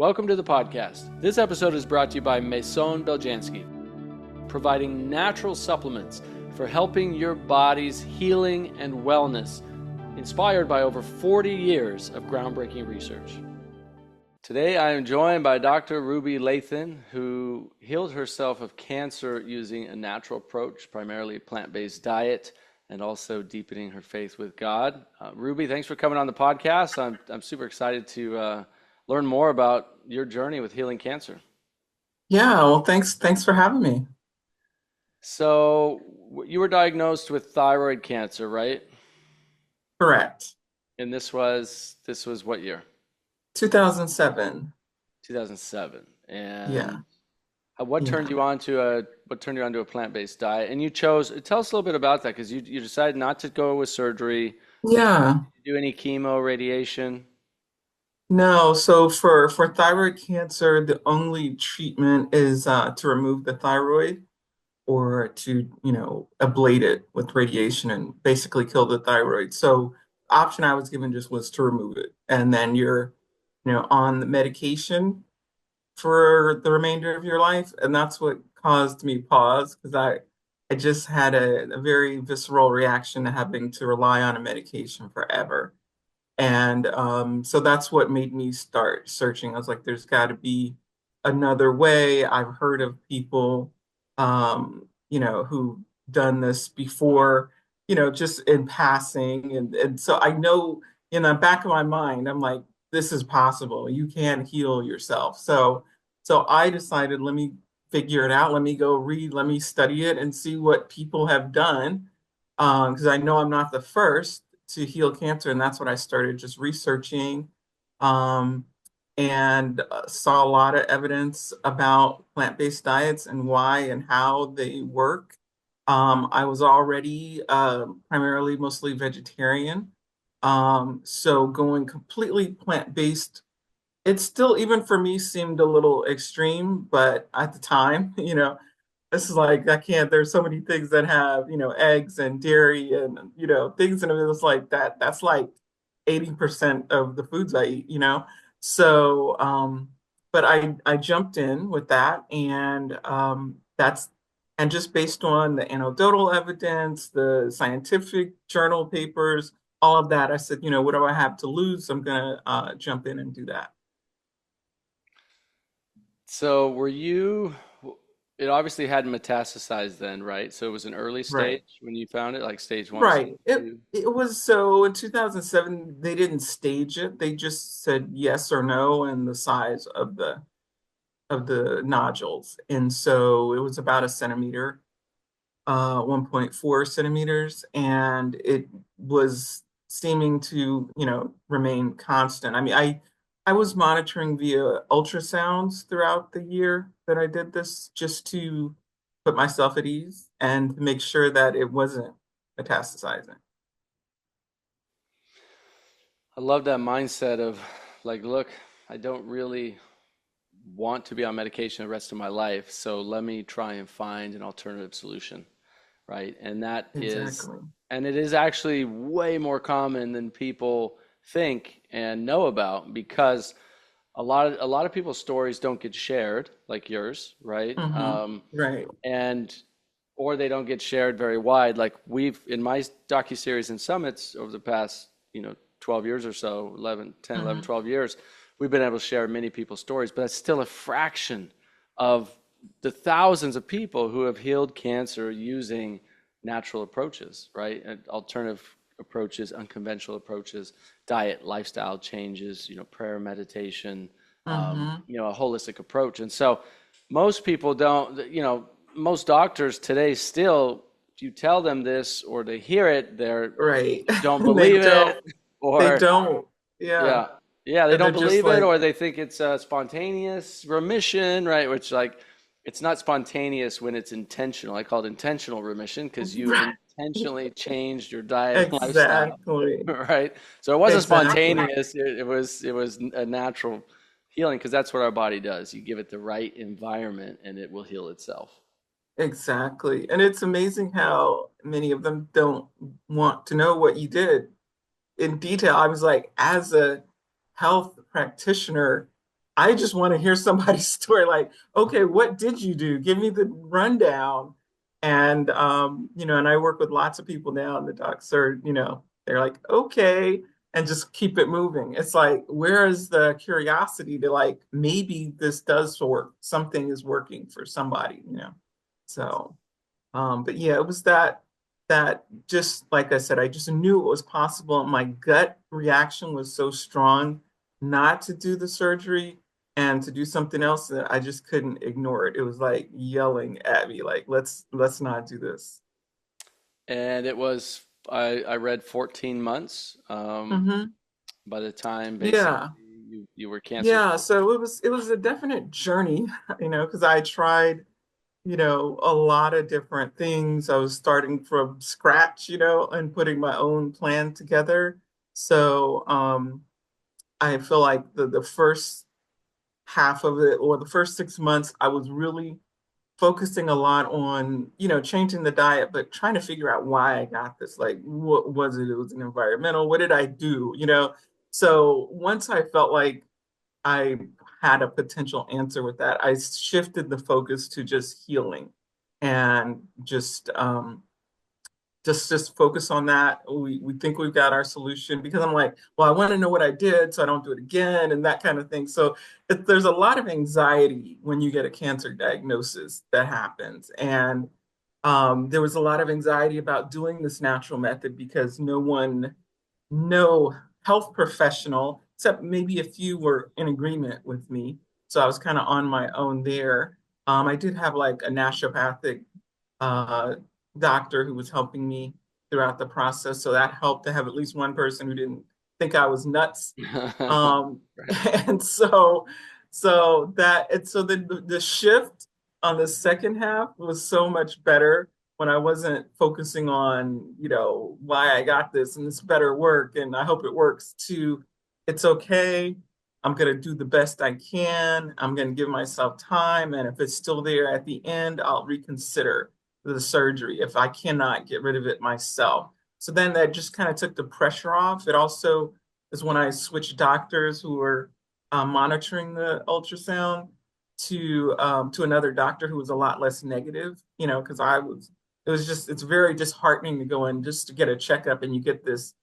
Welcome to the podcast. This episode is brought to you by Maison Beljanski, providing natural supplements for helping your body's healing and wellness, inspired by over 40 years of groundbreaking research. Today I am joined by Dr. Ruby Lathon, who healed herself of cancer using a natural approach, primarily a plant-based diet, and also deepening her faith with God. Ruby, thanks for coming on the podcast. I'm super excited to learn more about your journey with healing cancer. Yeah, well, thanks for having me. So you were diagnosed with thyroid cancer, right? Correct. And this was what year? 2007. 2007. Yeah, And what turned yeah. you on to a plant-based diet? And you chose, tell us a little bit about that, because you decided not to go with surgery, Yeah. do any chemo, radiation. No, so for thyroid cancer, the only treatment is to remove the thyroid or to, ablate it with radiation and basically kill the thyroid. So option I was given just was to remove it. And then you're, on the medication for the remainder of your life. And that's what caused me pause because I just had a very visceral reaction to having to rely on a medication forever. And so that's what made me start searching. I was like, there's got to be another way. I've heard of people, who done this before, just in passing. And so I know in the back of my mind, I'm like, this is possible. You can heal yourself. So I decided, let me figure it out. Let me go read, let me study it and see what people have done. Because I know I'm not the first to heal cancer, and that's what I started just researching, um, and saw a lot of evidence about plant-based diets and why and how they work. I was already primarily mostly vegetarian, so going completely plant-based, it still, even for me, seemed a little extreme, but at the time, this is like, I can't, there's so many things that have, eggs and dairy and, things in it. It's like that. That's like 80% of the foods I eat, So, but I jumped in with that and and just based on the anecdotal evidence, the scientific journal papers, all of that, I said, what do I have to lose? I'm gonna jump in and do that. So it obviously hadn't metastasized then, right? So it was an early Right. stage when you found it, like stage one, stage Right. It two. it was so in 2007 they didn't stage it. They just said yes or no and the size of the nodules. And so it was about a centimeter, 1.4 centimeters, and it was seeming to, remain constant. I mean, I was monitoring via ultrasounds throughout the year that I did this just to put myself at ease and to make sure that it wasn't metastasizing. I love that mindset of like, look, I don't really want to be on medication the rest of my life, so let me try and find an alternative solution, right? Exactly. And it is actually way more common than people think and know about, because a lot of people's stories don't get shared like yours, right? Right. And or they don't get shared very wide. Like we've in my docuseries and summits over the past, 12 years or so, 11, 10, 11, hmm 12 years, we've been able to share many people's stories, but that's still a fraction of the thousands of people who have healed cancer using natural approaches, right? And alternative approaches, unconventional approaches, diet, lifestyle changes, prayer, meditation, hmm a holistic approach. And so most people don't, most doctors today still, if you tell them this or they hear it, Right. they don't They believe don't. it, They or don't. Yeah. yeah, yeah, they And they're don't just believe it, like, or they think it's a spontaneous remission, right? Which, like, it's not spontaneous when it's intentional. I call it intentional remission because you've right. intentionally changed your diet and lifestyle, Exactly. right? So it wasn't Exactly. spontaneous. It was a natural healing, because that's what our body does. You give it the right environment and it will heal itself. Exactly. And it's amazing how many of them don't want to know what you did in detail. I was like, as a health practitioner, I just want to hear somebody's story. Like, okay, what did you do? Give me the rundown. And and I work with lots of people now, and the docs are, they're like, okay, and just keep it moving. It's like, where is the curiosity to like, maybe this does work, something is working for somebody. So but yeah, it was that just like I said, I just knew it was possible. My gut reaction was so strong not to do the surgery and to do something else that I just couldn't ignore it. It was like yelling at me, like, let's not do this. And it was, I read 14 months Hmm. by the time basically Yeah. you were cancer Yeah. free. So it was a definite journey, because I tried a lot of different things. I was starting from scratch, and putting my own plan together. So I feel like the first half of it, or the first 6 months, I was really focusing a lot on, changing the diet, but trying to figure out why I got this. Like, what was it? It was an environmental. What did I do? So once I felt like I had a potential answer with that, I shifted the focus to just healing and just focus on that. We think we've got our solution, because I'm like, well, I want to know what I did so I don't do it again, and that kind of thing. So there's a lot of anxiety when you get a cancer diagnosis that happens. And there was a lot of anxiety about doing this natural method because no health professional, except maybe a few, were in agreement with me. So I was kind of on my own there. I did have like a naturopathic uh, doctor who was helping me throughout the process. So that helped to have at least one person who didn't think I was nuts. Um, Right. and so the shift on the second half was so much better when I wasn't focusing on, why I got this and this better work and I hope it works, to it's okay. I'm going to do the best I can. I'm going to give myself time. And if it's still there at the end, I'll reconsider the surgery if I cannot get rid of it myself. So then that just kind of took the pressure off. It also is when I switched doctors who were monitoring the ultrasound to another doctor who was a lot less negative, because it's very disheartening to go in just to get a checkup and you get this,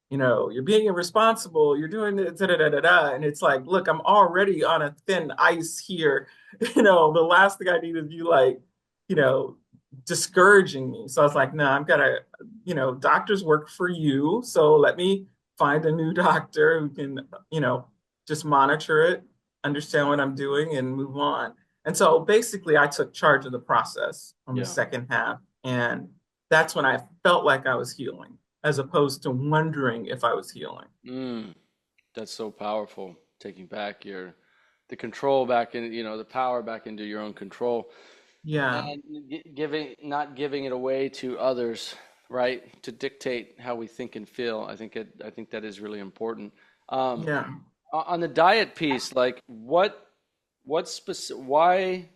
you're being irresponsible, you're doing it, da, da, da, da, da. And it's like, look, I'm already on a thin ice here. The last thing I need is you like, you know, discouraging me. So I was like, no, I've got to, doctors work for you. So let me find a new doctor who can, just monitor it, understand what I'm doing, and move on. And so basically, I took charge of the process on the Yeah. second half. And that's when I felt like I was healing, as opposed to wondering if I was healing. Mm, that's so powerful. Taking back the control back in, the power back into your own control. Yeah, And not giving it away to others, right? To dictate how we think and feel. I think that is really important. Um, yeah. on the diet piece, like what specific, why,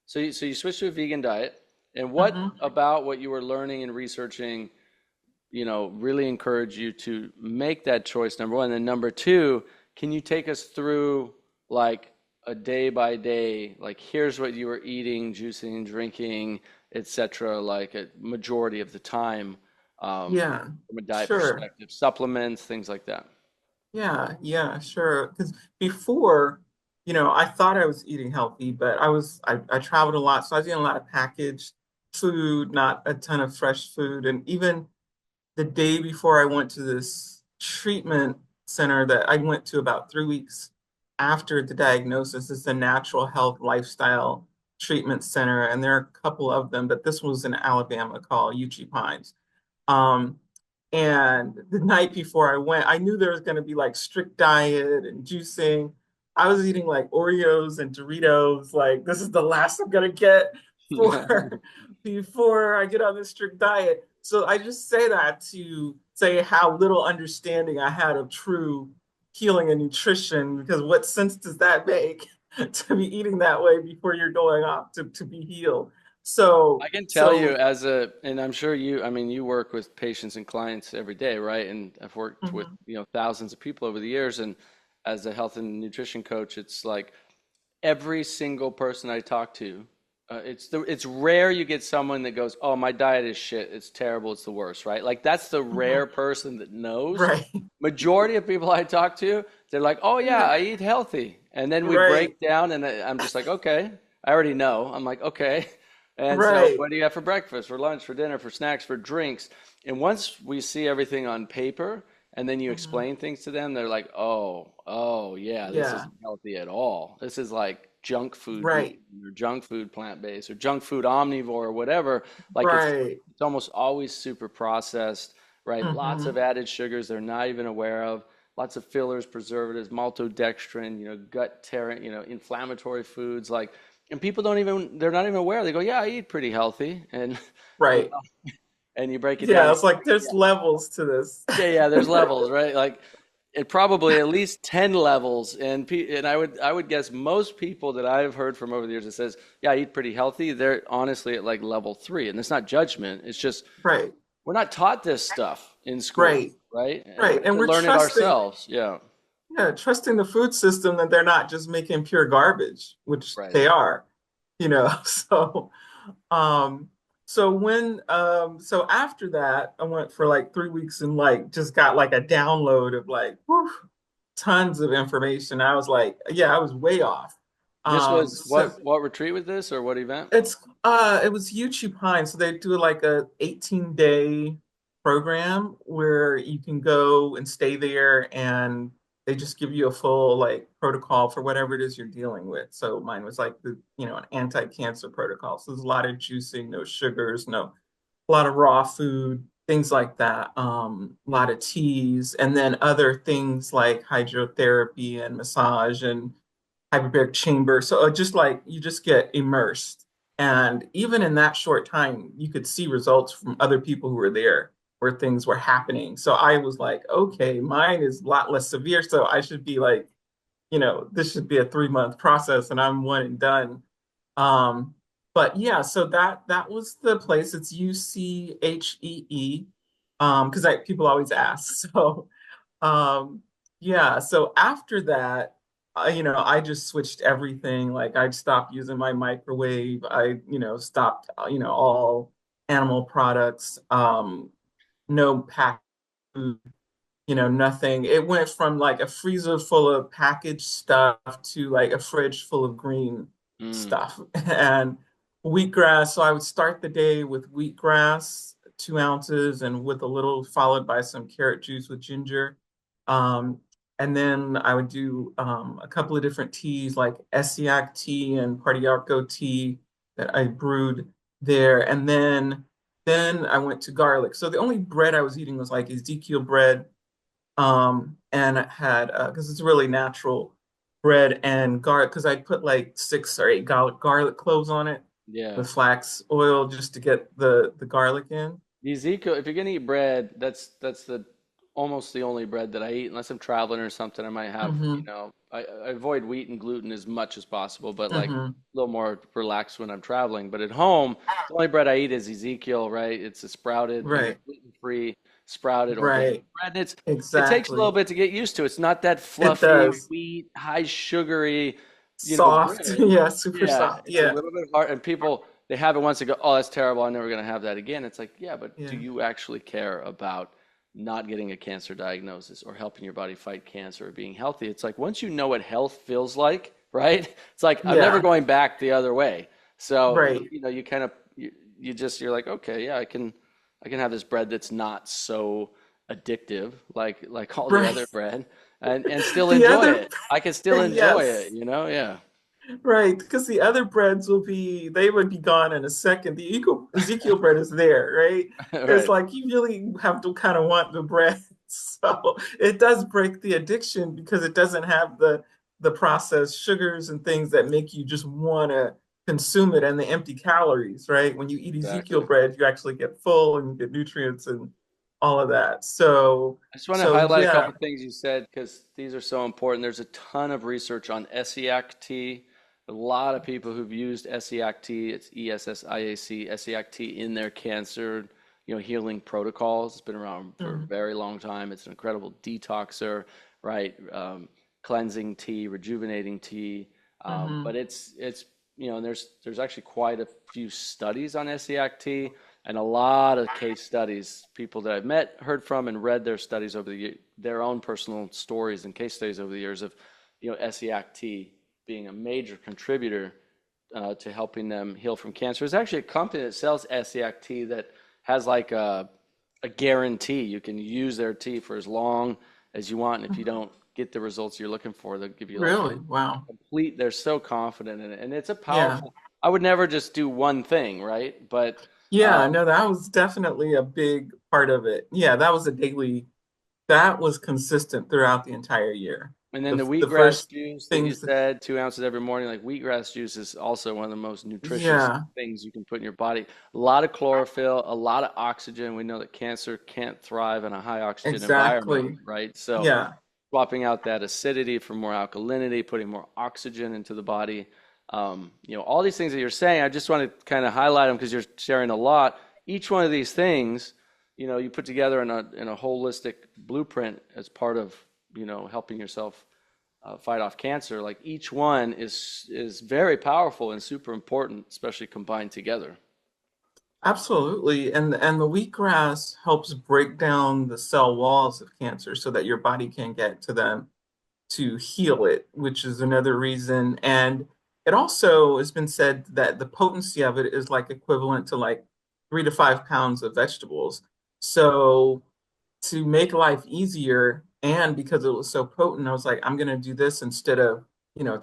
so you switched to a vegan diet, and what Hmm. about what you were learning and researching, really encourage you to make that choice, number one? And then number two, can you take us through like a day by day, like here's what you were eating, juicing, drinking, etc., like a majority of the time, Yeah, from a diet sure. perspective, supplements, things like that. Yeah, sure. Because before, I thought I was eating healthy, but I traveled a lot. So I was eating a lot of packaged food, not a ton of fresh food. And even the day before I went to this treatment center that I went to about 3 weeks after the diagnosis, is the Natural Health Lifestyle Treatment Center. And there are a couple of them, but this was in Alabama called Uchee Pines. Um, and the night before I went, I knew there was going to be like strict diet and juicing. I was eating like Oreos and Doritos. Like, this is the last I'm going to get for before I get on this strict diet. So I just say that to say how little understanding I had of true healing and nutrition, because what sense does that make to be eating that way before you're going off to be healed? I So, can tell you so, as and I'm sure I mean, you work with patients and clients every day, right? And I've worked with, mhm, thousands of people over the years. And as a health and nutrition coach, it's like every single person I talk to, it's rare you get someone that goes, "Oh, my diet is shit. It's terrible. It's the worst," right? Like that's the Mhm. rare person that knows. Right. Majority of people I talk to, they're like, "Oh yeah, I eat healthy," and then we Right. break down, and I'm just like, "Okay, I already know." I'm like, "Okay," and so Right. what do you have for breakfast, for lunch, for dinner, for snacks, for drinks? And once we see everything on paper, and then you Mhm. explain things to them, they're like, oh, yeah, this Yeah. isn't healthy at all. This is like junk food vegan Right. or junk food plant-based or junk food omnivore or whatever. Like Right. it's almost always super processed, right? Lots of Hmm. added sugars they're not even aware of. Lots of fillers, preservatives, maltodextrin, gut tearing, inflammatory foods like, and people don't even, they're not even aware. They go, yeah, I eat pretty healthy. And, you Right. know, and you break it down. Yeah, it's like there's levels to this. Yeah, there's levels, right? Like it probably at least 10 levels and I would guess most people that I've heard from over the years that says, "Yeah, I eat pretty healthy." They're honestly at like level 3, and it's not judgment. It's just Right. we're not taught this stuff in school, Right. right? And we Right. have And to we're learn it trusting, ourselves. Yeah. yeah, trusting the food system that they're not just making pure garbage, which Right. they are, you know. So um so after that, I went for like 3 weeks and like just got like a download of like whew, tons of information. I was like, yeah, I was way off. This was So what retreat was this or what event? it was YouTube Pine, so they do like a 18-day program where you can go and stay there and they just give you a full like protocol for whatever it is you're dealing with. So mine was like an anti-cancer protocol. So there's a lot of juicing, no sugars, no a lot of raw food, things like that. A lot of teas, and then other things like hydrotherapy and massage and hyperbaric chamber. So just like you just get immersed. And even in that short time, you could see results from other people who were there where things were happening. So I was like, okay, mine is a lot less severe. So I should be like, this should be a 3-month process and I'm one and done. Um, but yeah, so that was the place. It's UCHEE. Because people always ask. So um, yeah, so after that, I just switched everything. Like I stopped using my microwave. I, stopped, all animal products, no packed food, nothing. It went from like a freezer full of packaged stuff to like a fridge full of green Mm. stuff. And wheatgrass. So I would start the day with wheatgrass, 2 ounces, and with a little, followed by some carrot juice with ginger. Um, and then I would do a couple of different teas like Essiac tea and Pardiarco tea that I brewed there. And then I went to garlic. So the only bread I was eating was like Ezekiel bread, and it had because it's really natural bread and garlic because I put like 6 or 8 garlic cloves on it Yeah. with flax oil just to get the garlic in. The Ezekiel, if you're gonna eat bread, that's the almost the only bread that I eat, unless I'm traveling or something. I might have, Hmm. I avoid wheat and gluten as much as possible, but like Hmm. a little more relaxed when I'm traveling. But at home, the only bread I eat is Ezekiel, right? It's a sprouted, Right, gluten-free, sprouted organic right, bread. And it takes a little exactly. bit to get used to. It's not that It fluffy does. wheat, high sugary, Soft, bread. yeah, super Yeah, soft, it's a yeah, little bit hard, and people they have it once they go, oh, that's terrible. I'm never gonna have that again. It's like, yeah, but do yeah, you actually care about not getting a cancer diagnosis or helping your body fight cancer or being healthy? It's like once you know what health feels like, right? It's like I'm never yeah, going back the other way. So right, you kind of you're like, okay, yeah, I can have this bread that's not so addictive like all the other right. bread and still The enjoy other, it. I can still enjoy it, yes. yeah. Right, because the other breads they would be gone in a second. The Ezekiel bread is there, right? It's Right. like you really have to kind of want the bread. So it does break the addiction because it doesn't have the processed sugars and things that make you just want to consume it and the empty calories, right? When you eat Ezekiel Exactly. bread, you actually get full and you get nutrients and all of that. So I just want to so highlight a yeah. couple things you said because these are so important. There's a ton of research on Essiac tea. A lot of people who've used Essiac tea, it's ESSIAC, Essiac tea in their cancer, healing protocols. It's been around for a Mhm. very long time. It's an incredible detoxer, right? Cleansing tea, rejuvenating tea. But Hmm. it's there's actually quite a few studies on SEACT and a lot of case studies, people that I've met, heard from, and read their studies over their own personal stories and case studies over the years of SEACT being a major contributor to helping them heal from cancer. There's actually a company that sells SEACT that has like a guarantee. You can use their tea for as long as you want, and if you don't get the results you're looking for, they'll give you like a Really? Wow. complete. They're so confident in it, and it's a Yeah. powerful. I would never just do one thing, right? But Yeah, no, that was definitely a big part of it. Yeah, that was a daily, that was consistent throughout the entire year. and then The the the wheatgrass first juice that you things, said, 2 ounces every morning. Like wheatgrass juice is also one of the most nutritious yeah, things you can put in your body. A lot of chlorophyll, a lot of oxygen. We know that cancer can't thrive in a high oxygen environment, exactly. right? So Yeah, swapping out that acidity for more alkalinity, putting more oxygen into the body. All these things that you're saying, I just want to kind of highlight them because you're sharing a lot. Each one of these things, you put together in a holistic blueprint as part of, helping yourself fight off cancer. Like each one is very powerful and super important, especially combined together. absolutely. And the wheatgrass helps break down the cell walls of cancer so that your body can get to them to heal it, which is another reason. And it also has been said that the potency of it is like equivalent to like 3 to 5 pounds of vegetables. So to make life easier, and because it was so potent, I was like, I'm gonna do this instead of,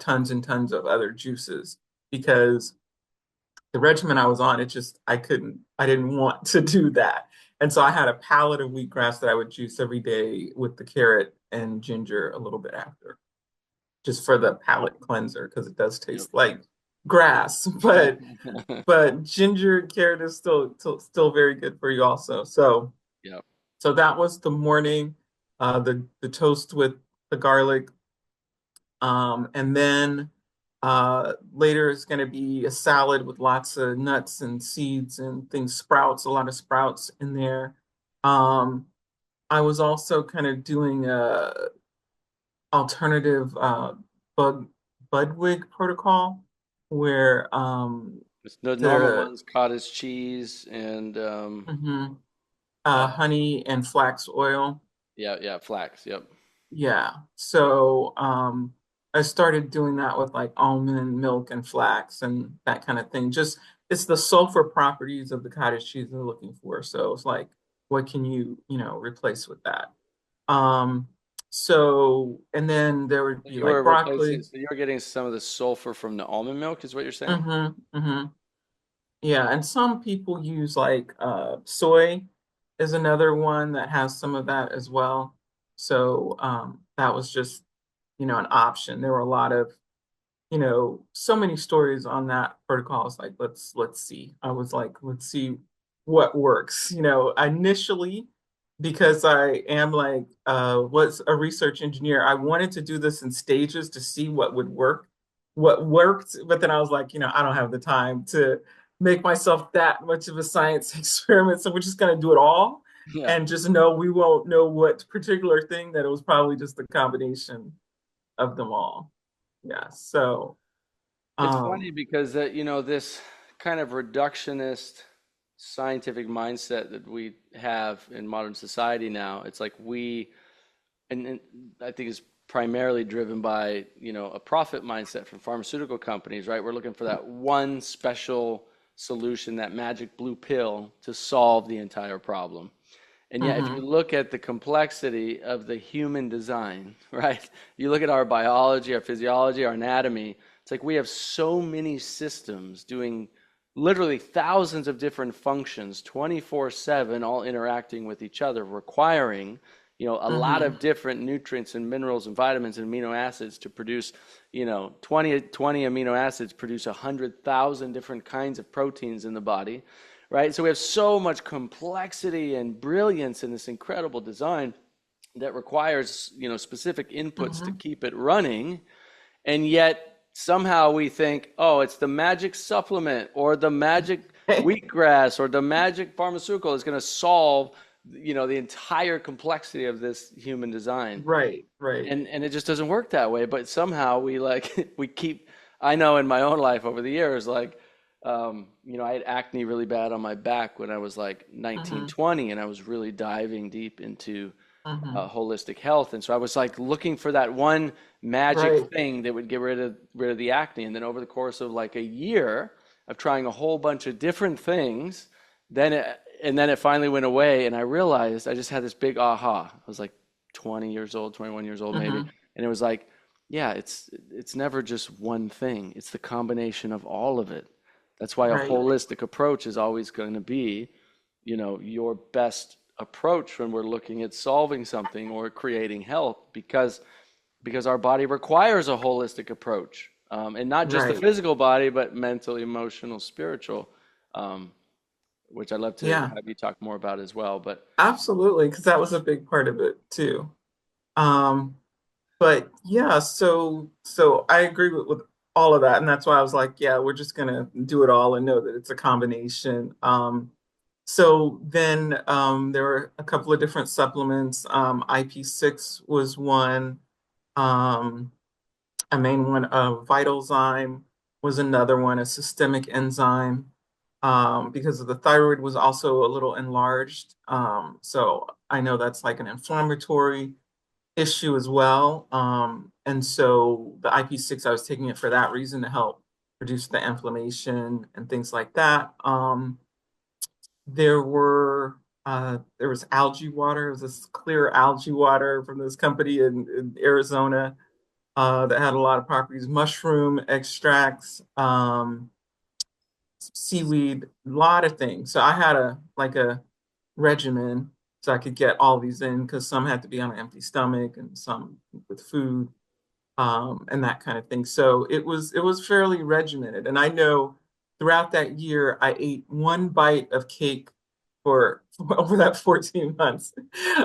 tons and tons of other juices because the regimen I was on, I didn't want to do that. And so I had a pallet of wheatgrass that I would juice every day with the carrot and ginger a little bit after just for the palate cleanser because it does Yep. taste like grass. But ginger and carrot is still very good for you also. Yep. So that was the morning, the toast with the garlic, and then later is going to be a salad with lots of nuts and seeds and things, sprouts, a lot of sprouts in there. Um, I was also kind of doing a alternative bug Budwig protocol where It's the normal the ones, cottage cheese and mhm, uh, honey and flax oil. yeah, yeah, flax. Yep. Yeah. So I started doing that with like almond milk and flax and that kind of thing. Just it's the sulfur properties of the cottage cheese they're looking for. So it's like, what can you replace with that? Um, and then there would So be you like were replacing, broccoli. so you were getting some of the sulfur from the almond milk, is what you're saying? Hmm. Yeah, and some people use like soy is another one that has some of that as well. So that was just, an option. There were a lot of so many stories on that protocol. It's like, let's see. I was like, let's see what works. Initially, because I am like was a research engineer, I wanted to do this in stages to see what would work, what worked. But then I was like, I don't have the time to make myself that much of a science experiment. So we're just gonna do it all Yeah. and just know we won't know what particular thing, that it was probably just a combination of them all. Yeah. So, It's funny um, because this kind of reductionist scientific mindset that we have in modern society now, it's like and I think is primarily driven by, a profit mindset from pharmaceutical companies, right? We're looking for that one special solution, that magic blue pill to solve the entire problem. And yet, if you mhm, look at the complexity of the human design, right? You look at our biology, our physiology, our anatomy, it's like we have so many systems doing literally thousands of different functions 24/7, all interacting with each other, requiring, a lot mhm, of different nutrients and minerals and vitamins and amino acids to produce, 20 amino acids produce 100,000 different kinds of proteins in the body, right? So we have so much complexity and brilliance in this incredible design that requires, specific inputs to mhm. keep it running. And yet somehow we think, oh, it's the magic supplement or the magic wheatgrass or the magic pharmaceutical is going to solve, the entire complexity of this human design. Right, right. And it just doesn't work that way. But somehow we like we keep I know in my own life over the years, like, I had acne really bad on my back when I was like 19, Hmm. 20, and I was really diving deep into Hmm. holistic health. And so I was like looking for that one magic Right. thing that would get rid of the acne. And then over the course of like a year of trying a whole bunch of different things, then it finally went away. And I realized I just had this big aha. I was like 20 years old, 21 years old maybe. Hmm. And it was like, yeah, it's never just one thing. It's the combination of all of it. That's why a Right. holistic approach is always going to be, your best approach when we're looking at solving something or creating health, because our body requires a holistic approach, and not just the Right. physical body, but mental, emotional, spiritual, um, which I'd love to Yeah, have you talk more about as well. But absolutely. Because that was a big part of it too. Um, but yeah, so I agree with all of that, and that's why I was like, yeah, we're just gonna do it all and know that it's a combination. So then there were a couple of different supplements. IP6 was one. Um, a main one. Vitalzyme was another one, a systemic enzyme, because of the thyroid was also a little enlarged. So I know that's like an inflammatory issue as well. And so the IP6, I was taking it for that reason to help reduce the inflammation and things like that. There was algae water. It was this clear algae water from this company in Arizona that had a lot of properties, mushroom extracts, seaweed, a lot of things. So I had a regimen so I could get all these in because some had to be on an empty stomach and some with food, and that kind of thing. So it was fairly regimented. And I know throughout that year I ate one bite of cake for over that 14 months.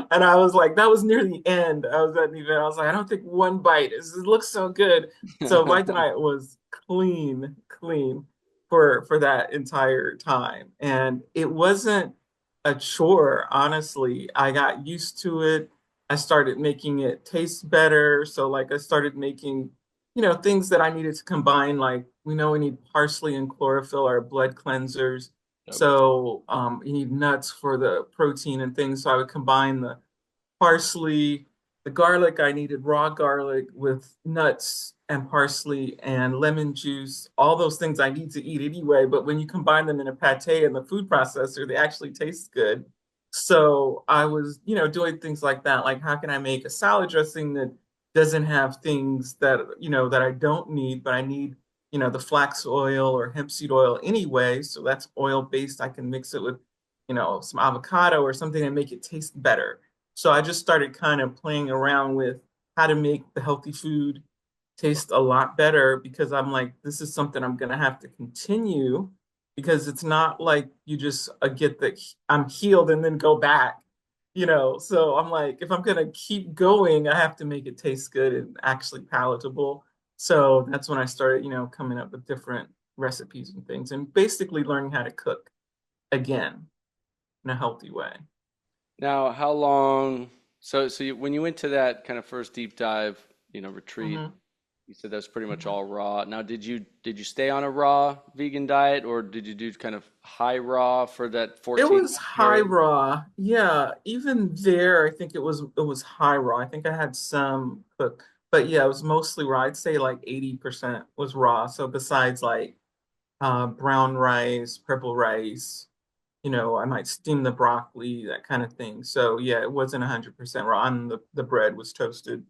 And I was like, that was near the end. I was at the event. I was like, I don't think one bite it looks so good. So my diet was clean, clean for that entire time. And it wasn't a chore, honestly. I got used to it. I started making it taste better. So like I started making, things that I needed to combine. Like we know we need parsley and chlorophyll, our blood cleansers. yep. So you need nuts for the protein and things. So I would combine the parsley, the garlic. I needed raw garlic with nuts and parsley and lemon juice. All those things I need to eat anyway. But when you combine them in a pate in the food processor, they actually taste good. So I was, doing things like that. Like, how can I make a salad dressing that doesn't have things that I don't need, but I need, the flax oil or hemp seed oil anyway. So that's oil based. I can mix it with, some avocado or something and make it taste better. So I just started kind of playing around with how to make the healthy food taste a lot better because I'm like, this is something I'm going to have to continue because it's not like you just get the I'm healed and then go back, So I'm like, if I'm going to keep going, I have to make it taste good and actually palatable. So that's when I started, coming up with different recipes and things and basically learning how to cook again in a healthy way. Now, how long? When you went to that kind of first deep dive, retreat, Mhm. you said that was pretty much Mhm. all raw. Now, did you stay on a raw vegan diet, or did you do kind of high raw for that It 14 was month high period? raw. Yeah, even there, I think it was high raw. I think I had some cook, but yeah, it was mostly raw. I'd say like 80% was raw. So besides like brown rice, purple rice, I might steam the broccoli, that kind of thing. So yeah, it wasn't 100% raw. And the bread was toasted.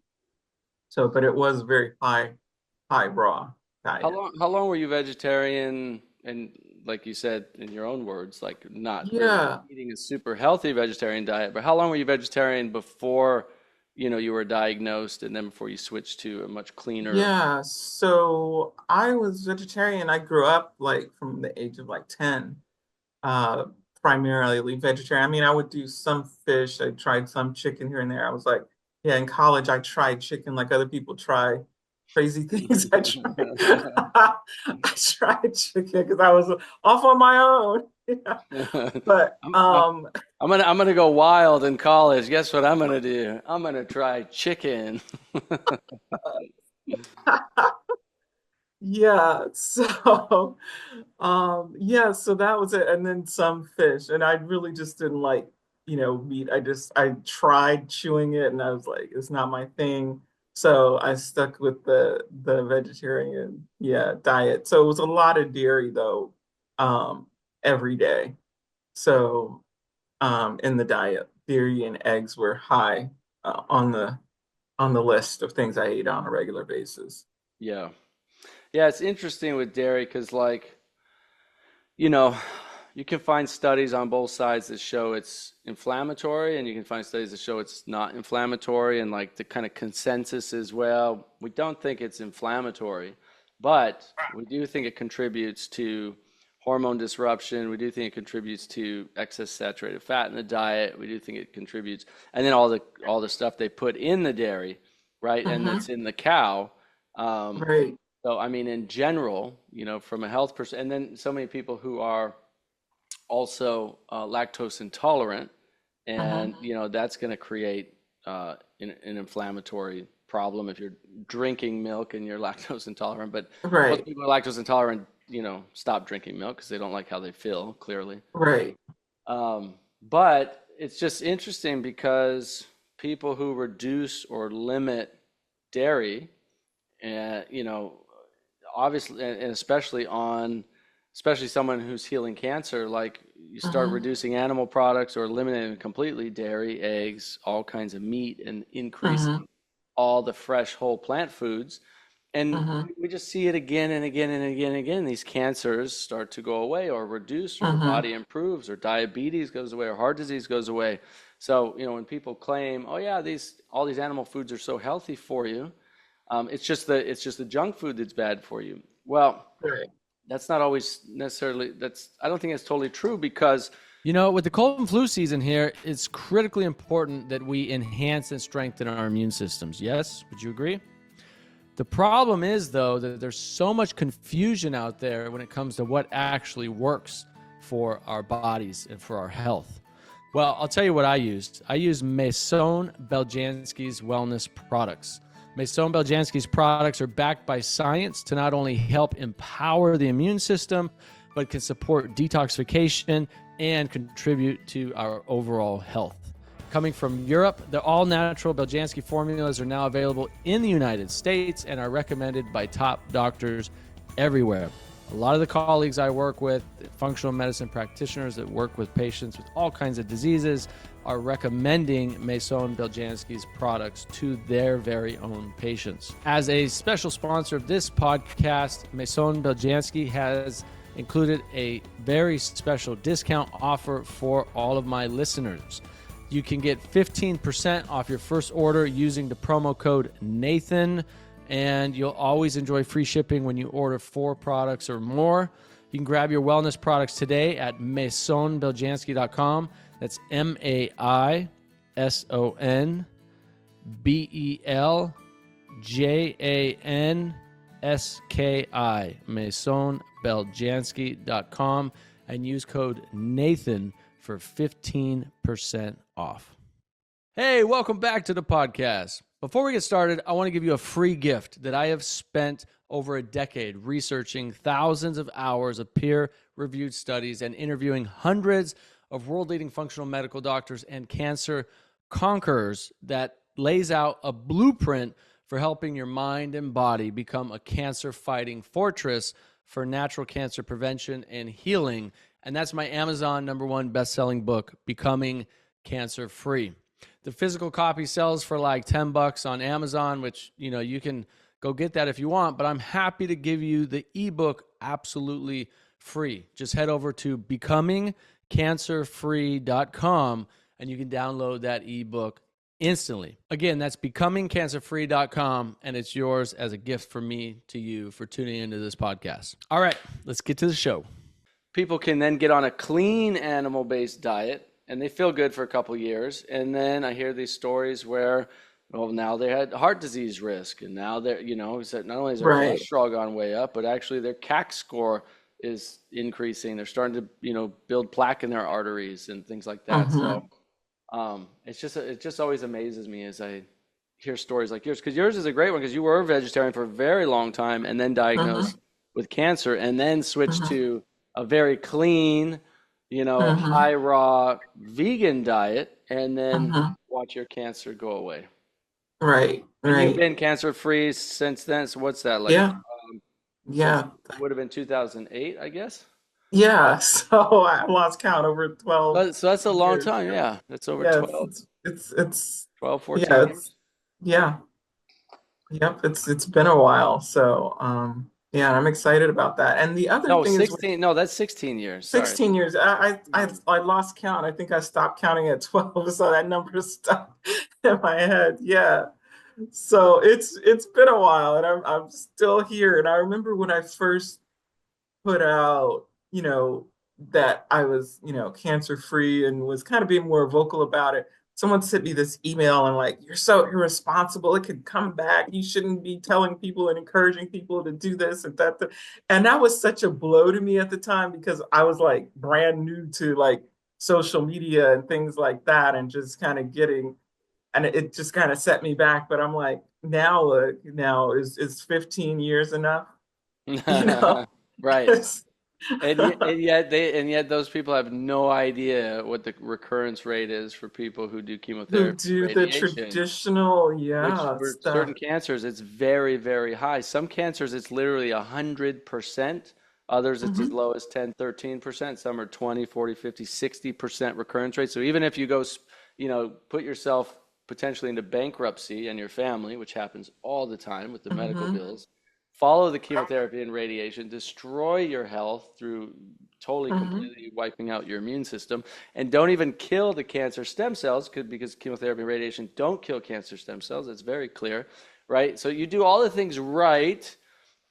So, but it was very high raw diet. How long were you vegetarian? And like you said in your own words, like not really Yeah. eating a super healthy vegetarian diet, but how long were you vegetarian before, you were diagnosed, and then before you switched to a much cleaner? Yeah, so I was vegetarian. I grew up like from the age of like 10, uh, primarily vegetarian. I mean, I would do some fish. I tried some chicken here and there. I was like, yeah, in college, I tried chicken like other people try crazy things. I tried, I tried chicken because I was off on my own. Yeah. But I'm, I'm gonna go wild in college. Guess what I'm gonna do? I'm gonna try chicken. Yeah, so yeah, so that was it. And then some fish. And I really just didn't like, meat. I tried chewing it and I was like, it's not my thing. So I stuck with the vegetarian, yeah, diet. So it was a lot of dairy though, um, every day. So in the diet, dairy and eggs were high on the list of things I ate on a regular basis. Yeah. Yeah, it's interesting with dairy because, like, you know, you can find studies on both sides that show it's inflammatory, and you can find studies that show it's not inflammatory. And, like, the kind of consensus is, well, we don't think it's inflammatory, but we do think it contributes to hormone disruption. We do think it contributes to excess saturated fat in the diet. We do think it contributes, and then all the stuff they put in the dairy, right, and Hmm. that's in the cow. Um, Right. so, I mean, in general, from a health perspective, and then so many people who are also lactose intolerant, and Hmm. that's going to create an inflammatory problem if you're drinking milk and you're lactose intolerant. But most Right. people who are lactose intolerant, stop drinking milk because they don't like how they feel, clearly. Right. But it's just interesting because people who reduce or limit dairy, and obviously, and especially someone who's healing cancer, like, you start Hmm. reducing animal products or eliminating completely dairy, eggs, all kinds of meat, and Hmm. increasing all the fresh whole plant foods. And Hmm. we just see it again and again and again and again. These cancers start to go away or reduce, or the Hmm. body improves, or diabetes goes away, or heart disease goes away. So, when people claim, oh yeah, all these animal foods are so healthy for you, it's just the junk food that's bad for you. Well, Right. that's not always necessarily, I don't think that's totally true, because with the cold and flu season here, it's critically important that we enhance and strengthen our immune systems. Yes, would you agree? The problem is, though, that there's so much confusion out there when it comes to what actually works for our bodies and for our health. Well, I'll tell you what I used. I used Maison Beljanski's wellness products. Maison Beljanski's products are backed by science to not only help empower the immune system, but can support detoxification and contribute to our overall health. Coming from Europe, the all natural Beljanski formulas are now available in the United States and are recommended by top doctors everywhere. A lot of the colleagues I work with, functional medicine practitioners that work with patients with all kinds of diseases, are recommending Maison Beljanski's products to their very own patients. As a special sponsor of this podcast, Maison Beljanski has included a very special discount offer for all of my listeners. You can get 15% off your first order using the promo code Nathan, and you'll always enjoy free shipping when you order 4 products or more. You can grab your wellness products today at maisonbeljanski.com. That's MAISONBELJANSKI, maisonbeljanski.com, and use code Nathan for 15% off. Hey, welcome back to the podcast. Before we get started, I want to give you a free gift that I have spent over a decade researching thousands of hours of peer-reviewed studies and interviewing hundreds of world-leading functional medical doctors and cancer conquerors that lays out a blueprint for helping your mind and body become a cancer-fighting fortress for natural cancer prevention and healing. And that's my Amazon #1 best-selling book, Becoming Cancer Free. The physical copy sells for like $10 on Amazon, which, you can go get that if you want, but I'm happy to give you the ebook absolutely free. Just head over to becomingcancerfree.com and you can download that ebook instantly. Again, that's becomingcancerfree.com, and it's yours as a gift from me to you for tuning into this podcast. All right, let's get to the show. People can then get on a clean animal-based diet and they feel good for a couple years. And then I hear these stories where, well, now they had heart disease risk. And now they're, not only is their Right. cholesterol gone way up, but actually their CAC score is increasing. They're starting to, build plaque in their arteries and things like that. Hmm. So it just always amazes me as I hear stories like yours, because yours is a great one because you were a vegetarian for a very long time and then Hmm. diagnosed with cancer and then switched Hmm. to a very clean, Hmm. high raw vegan diet and then Hmm. watch your cancer go away. Right, And you've right. been cancer free since then. So what's that like? Yeah, Since yeah, it would have been 2008, I guess. yeah. So I lost count over 12 So that's a long years. time. Yeah. That's over Yeah, 14 yeah, years. yeah, yep, it's been a while. So yeah, I'm excited about that. And the other No, thing is 16. No, that's 16 years. Sorry. 16 years. I lost count. I think I stopped counting at 12, so that number stuck in my head. Yeah. So it's been a while and I'm still here. And I remember when I first put out, that I was, cancer free and was kind of being more vocal about it. Someone sent me this email and like, you're so irresponsible. It could come back. You shouldn't be telling people and encouraging people to do this and that. And that was such a blow to me at the time because I was like brand new to like social media and things like that and just kind of getting, and it just kind of set me back. But I'm like, now look, now is 15 years enough? You know? Right. And yet those people have no idea what the recurrence rate is for people who do Who chemotherapy and do the radiation, traditional, which yeah, for stuff. certain cancers it's very, very high. Some cancers it's literally 100%. Others it's as Hmm. low as 10, 13%. Some are 20, 40, 50, 60% recurrence rate. So even if you go, put yourself potentially into bankruptcy and your family, which happens all the time with the medical Hmm. bills, follow the chemotherapy and radiation, destroy your health through totally, Hmm. completely wiping out your immune system, and don't even kill the cancer stem cells because chemotherapy and radiation don't kill cancer stem cells. It's very clear, right? So you do all the things right,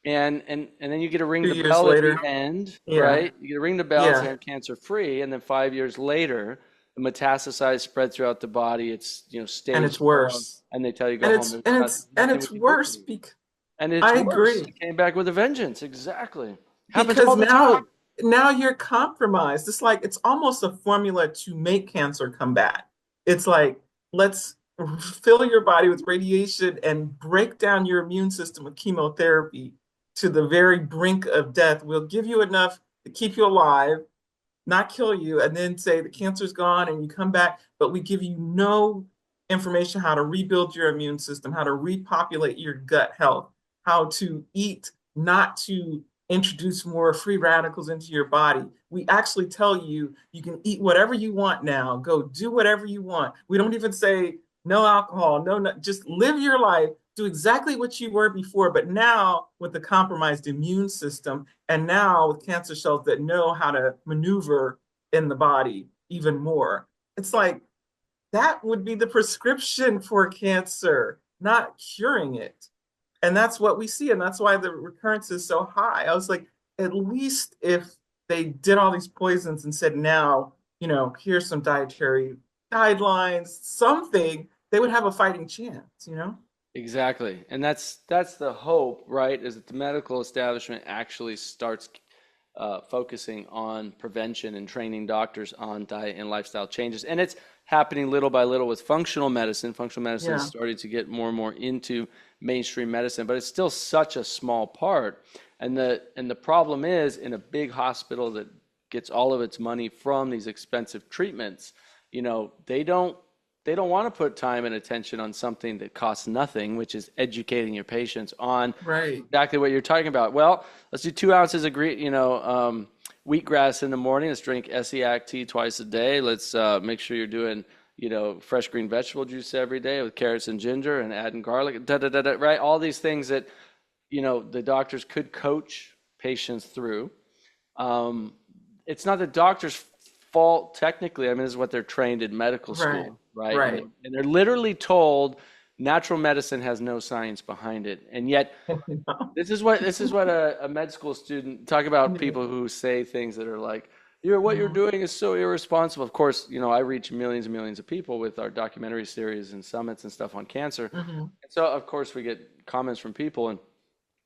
and then you get to ring 2 the years bell at the later. end, Yeah. right? You get to ring the bell and say Yeah. I'm cancer free, and then 5 years later, the metastasized spread throughout the body. It's And stage it's 4, worse. and they tell you go And home. it's There's and not, it's and nothing we it's can do for worse you. because And it's I worse. agree. It came back with a vengeance. Exactly. Happens Because all the time. now you're compromised. It's like it's almost a formula to make cancer come back. It's like let's fill your body with radiation and break down your immune system with chemotherapy to the very brink of death. We'll give you enough to keep you alive, not kill you, and then say the cancer's gone and you come back, but we give you no information how to rebuild your immune system, how to repopulate your gut health, how to eat, not to introduce more free radicals into your body. We actually tell you you can eat whatever you want now, go do whatever you want. We don't even say no alcohol, no, just live your life, do exactly what you were before, but now with the compromised immune system and now with cancer cells that know how to maneuver in the body even more. It's like that would be the prescription for cancer, not curing it. And that's what we see. And that's why the recurrence is so high. I was like, at least if they did all these poisons and said, now, here's some dietary guidelines, something, they would have a fighting chance? Exactly. And that's the hope, right? Is that the medical establishment actually starts focusing on prevention and training doctors on diet and lifestyle changes. And it's happening little by little with functional medicine. Functional medicine is Yeah. starting to get more and more into mainstream medicine, but it's still such a small part. And the problem is in a big hospital that gets all of its money from these expensive treatments, they don't want to put time and attention on something that costs nothing, which is educating your patients on Right. exactly what you're talking about. Well, let's do 2 ounces of wheatgrass in the morning. Let's drink Essiac tea twice a day. Let's make sure you're doing, fresh green vegetable juice every day with carrots and ginger and adding garlic, da da da da, right? All these things that, the doctors could coach patients through. Um, it's not the doctor's fault technically. I mean, this is what they're trained in medical Right. school, right? And Right. and they're literally told natural medicine has no science behind it. And yet this is what a med school student talk about Yeah. people who say things that are like, what you're Mhm. doing is so irresponsible. Of course, I reach millions and millions of people with our documentary series and summits and stuff on cancer. Mhm. And so of course we get comments from people and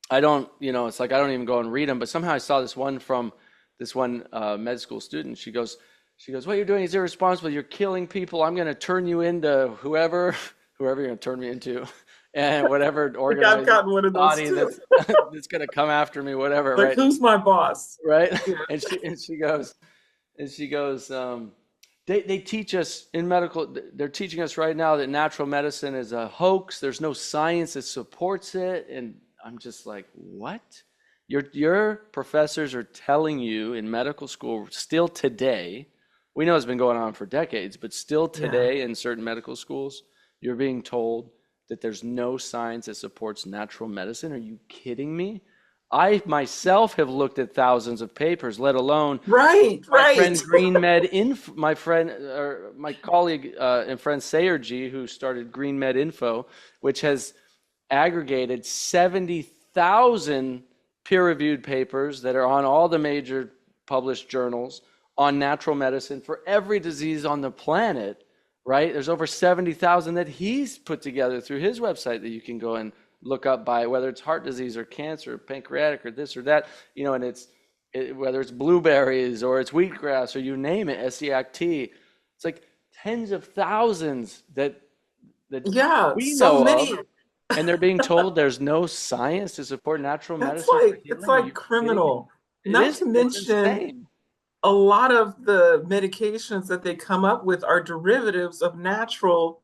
I don't, it's like I don't even go and read them. But somehow I saw this one from this one med school student. She goes, what you're doing is irresponsible. You're killing people. I'm going to turn you into whoever, whoever you're going to turn me into, and whatever Like I've organizing gotten one of those body too. that's going to come after me, whatever, Like, right? who's my boss? Right? Yeah. And she goes, they teach us in medical, they're teaching us right now that natural medicine is a hoax. There's no science that supports it. And I'm just like, what? Your professors are telling you in medical school still today, we know it's been going on for decades, but still Yeah. today in certain medical schools, you're being told that there's no science that supports natural medicine. Are you kidding me? I myself have looked at thousands of papers, let alone Right, my right. friend Green Med Info, my friend or my colleague and friend Sayerji, who started Green Med Info, which has aggregated 70,000 peer-reviewed papers that are on all the major published journals on natural medicine for every disease on the planet, right? There's over 70,000 that he's put together through his website that you can go and look up by whether it's heart disease or cancer, or pancreatic or this or that, and whether it's blueberries or it's wheatgrass or you name it, SEAC-T. It's like tens of thousands that Yeah, we so know of, many. and they're being told there's no science to support natural That's medicine for like, it's healing. Are like you kidding me? criminal. It Not is. to It's mention, insane. a lot of the medications that they come up with are derivatives of natural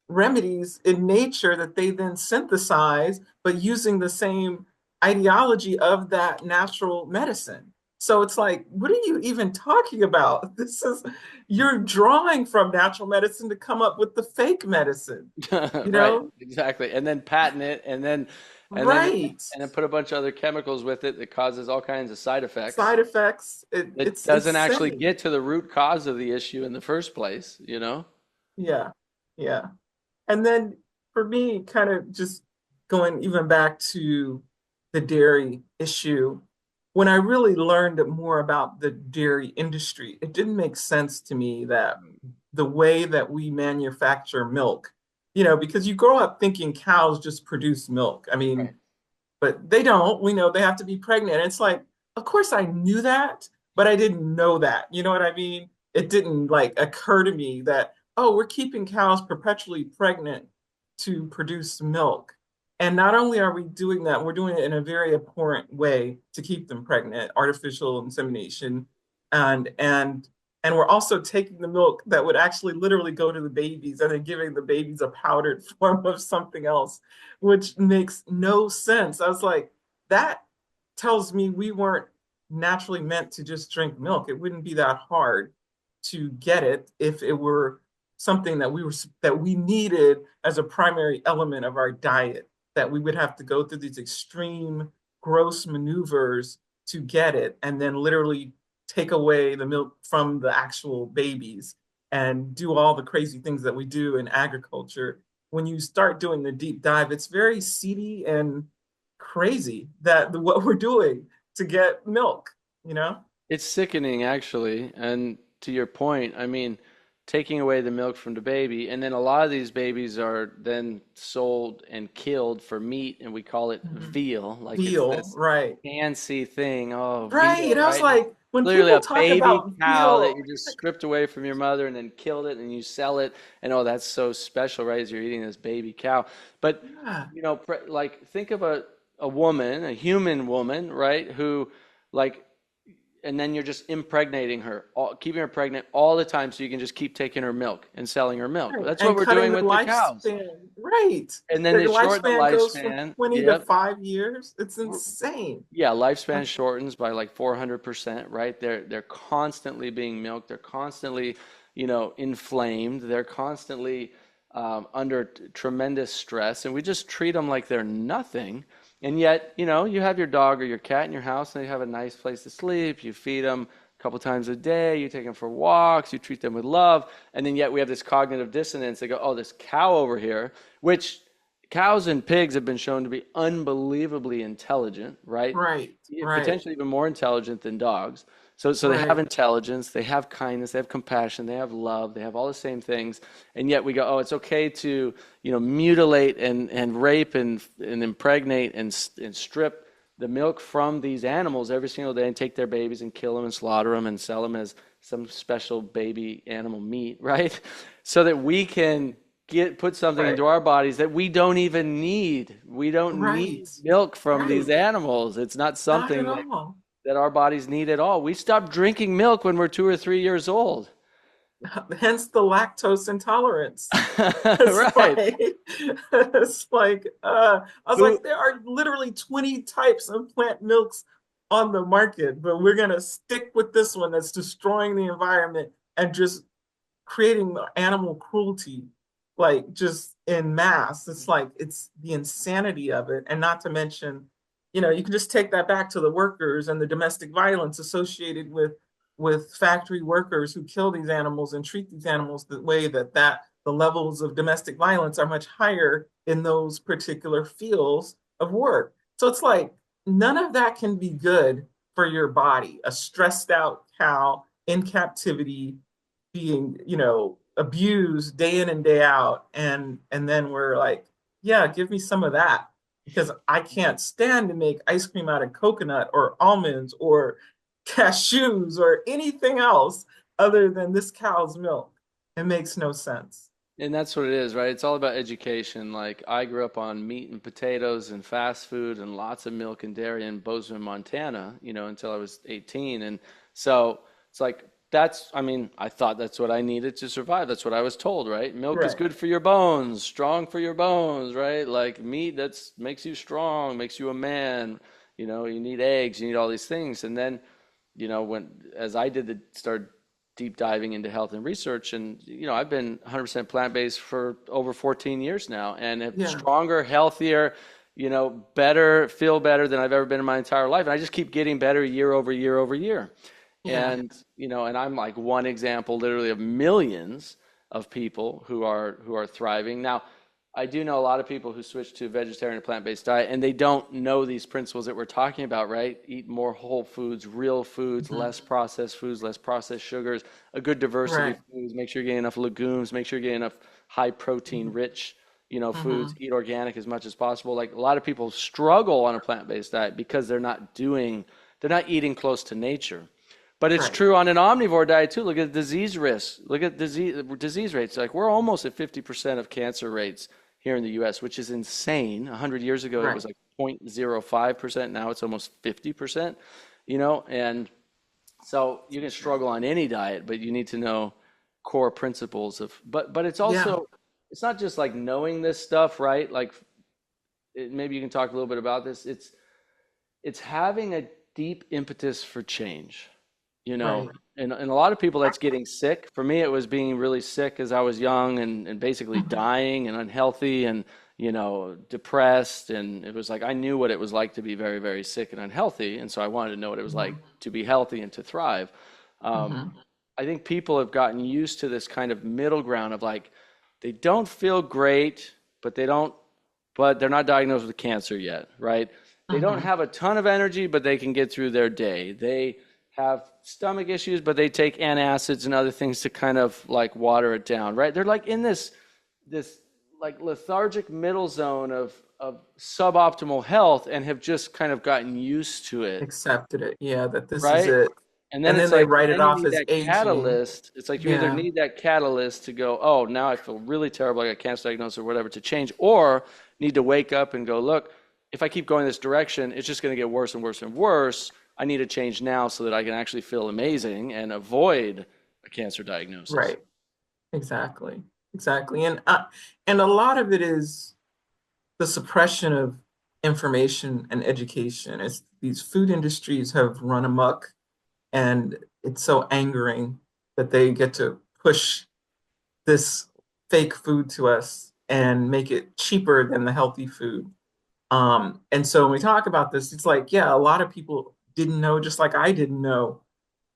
remedies in nature that they then synthesize, but using the same ideology of that natural medicine. So it's like, what are you even talking about? You're drawing from natural medicine to come up with the fake medicine, you Right, know? exactly. And then patent it, and then Right. and then put a bunch of other chemicals with it that causes all kinds of side effects Side effects, that it's doesn't actually insane. get to the root cause of the issue in the first place. Yeah, yeah. And then for me, kind of just going even back to the dairy issue, when I really learned more about the dairy industry, it didn't make sense to me that the way that we manufacture milk, because you grow up thinking cows just produce milk. I Right. mean, but they don't. We know they have to be pregnant. And it's like, of course I knew that, but I didn't know that. You know what I mean? It didn't like occur to me that, oh, we're keeping cows perpetually pregnant to produce milk. And not only are we doing that, we're doing it in a very abhorrent way to keep them pregnant, artificial insemination. And we're also taking the milk that would actually literally go to the babies and then giving the babies a powdered form of something else, which makes no sense. I was like, that tells me we weren't naturally meant to just drink milk. It wouldn't be that hard to get it if it were something that we needed as a primary element of our diet, that we would have to go through these extreme gross maneuvers to get it and then literally take away the milk from the actual babies and do all the crazy things that we do in agriculture. When you start doing the deep dive, it's very seedy and crazy that what we're doing to get milk, you know? It's sickening, actually. And to your point, I mean, taking away the milk from the baby, and then a lot of these babies are then sold and killed for meat, and we call it Mhm. veal. Like it's Veal, this right. fancy thing. Oh, Right. veal, I was right? And it's like, when literally people a talk baby about cow that veal, you just stripped away from your mother and then killed it and you sell it. And oh, that's so special, right? As you're eating this baby cow. But, yeah, like think of a woman, a human woman, right? Who, like, and then you're just impregnating her, keeping her pregnant all the time so you can just keep taking her milk and selling her milk. right. That's what And we're cutting doing the with the cows. lifespan, right. And then Their they shorten the lifespan goes from lifespan. 20 to Yep. 5 years. It's insane. Yeah, lifespan shortens by like 400%, right? They're constantly being milked. They're constantly, inflamed. They're constantly under tremendous stress, and we just treat them like they're nothing. And yet, you have your dog or your cat in your house, and they have a nice place to sleep. You feed them a couple times a day. You take them for walks. You treat them with love, and then yet we have this cognitive dissonance. They go, "Oh, this cow over here," which cows and pigs have been shown to be unbelievably intelligent, right? Right, right, Potentially even more intelligent than dogs. So they have right. intelligence, they have kindness, they have compassion, they have love, they have all the same things. And yet we go, oh, it's okay to, mutilate and rape and impregnate and strip the milk from these animals every single day and take their babies and kill them and slaughter them and sell them as some special baby animal meat, right? So that we can get put something Right. into our bodies that we don't even need. We don't need Right. milk from these Right. animals. It's not Not at something all. that our bodies need at all. We stop drinking milk when we're 2 or 3 years old. Hence the lactose intolerance. It's Right. like I was Who like, there are literally 20 types of plant milks on the market, but we're gonna stick with this one that's destroying the environment and just creating animal cruelty, like just in mass. It's like it's the insanity of it. And not to mention, you can just take that back to the workers and the domestic violence associated with factory workers who kill these animals and treat these animals the way that the levels of domestic violence are much higher in those particular fields of work. So it's like none of that can be good for your body. A stressed out cow in captivity being, abused day in and day out. And then we're like, yeah, give me some of that. Because I can't stand to make ice cream out of coconut or almonds or cashews or anything else other than this cow's milk. It makes no sense. And that's what it is, right? It's all about education. Like I grew up on meat and potatoes and fast food and lots of milk and dairy in Bozeman, Montana, until I was 18. And so it's like I mean, I thought that's what I needed to survive. That's what I was told, right? Milk is Right. good for your bones, strong for your bones, right? Like meat that's makes you strong, makes you a man. You need eggs, you need all these things. And then, when as I did the start deep diving into health and research. And, I've been 100% plant-based for over 14 years now and have Yeah. stronger, healthier, better, feel better than I've ever been in my entire life. And I just keep getting better year over year over year. Yeah. And, and I'm like one example literally of millions of people who are thriving. Now, I do know a lot of people who switch to vegetarian and plant-based diet and they don't know these principles that we're talking about, right? Eat more whole foods, real foods, Mhm. less processed foods, less processed sugars, a good diversity of Right. foods, make sure you're getting enough legumes, make sure you're getting enough high protein Mhm. rich, foods, Mhm. eat organic as much as possible. Like a lot of people struggle on a plant-based diet because they're not eating close to nature. But it's Right. true on an omnivore diet too. Look at disease risks. Look at disease rates. Like we're almost at 50% of cancer rates here in the US, which is insane. 100 years ago, it Right. was like 0.05%. Now it's almost 50%, and so you can struggle on any diet, but you need to know core principles but it's Yeah. also, it's not just like knowing this stuff, right? Like maybe you can talk a little bit about this. It's having a deep impetus for change, you know. Right. And a lot of people that's getting sick. For me, it was being really sick as I was young and basically Mhm. dying and unhealthy and, depressed. And it was like I knew what it was like to be very, very sick and unhealthy. And so I wanted to know what it was like Mhm. to be healthy and to thrive. Um, Mhm. I think people have gotten used to this kind of middle ground of like, they don't feel great, but they're not diagnosed with cancer yet, right? They don't Mhm. have a ton of energy, but they can get through their day. They have stomach issues, but they take antacids and other things to kind of like water it down, right? They're like in this like lethargic middle zone of suboptimal health and have just kind of gotten used to it, Accepted it. Yeah, that this is right? it. And then And then it's they like, write it then you off need as that aging. catalyst. It's like you either Yeah. need that catalyst to go, oh, now I feel really terrible, I got cancer diagnosis or whatever to change, or need to wake up and go, look, if I keep going this direction, it's just going to get worse and worse and worse. I need to change now so that I can actually feel amazing and avoid a cancer diagnosis. Right. Exactly. Exactly. And a lot of it is the suppression of information and education. It's these food industries have run amok, and it's so angering that they get to push this fake food to us and make it cheaper than the healthy food. And so when we talk about this, it's like, yeah, a lot of people didn't know, just like I didn't know,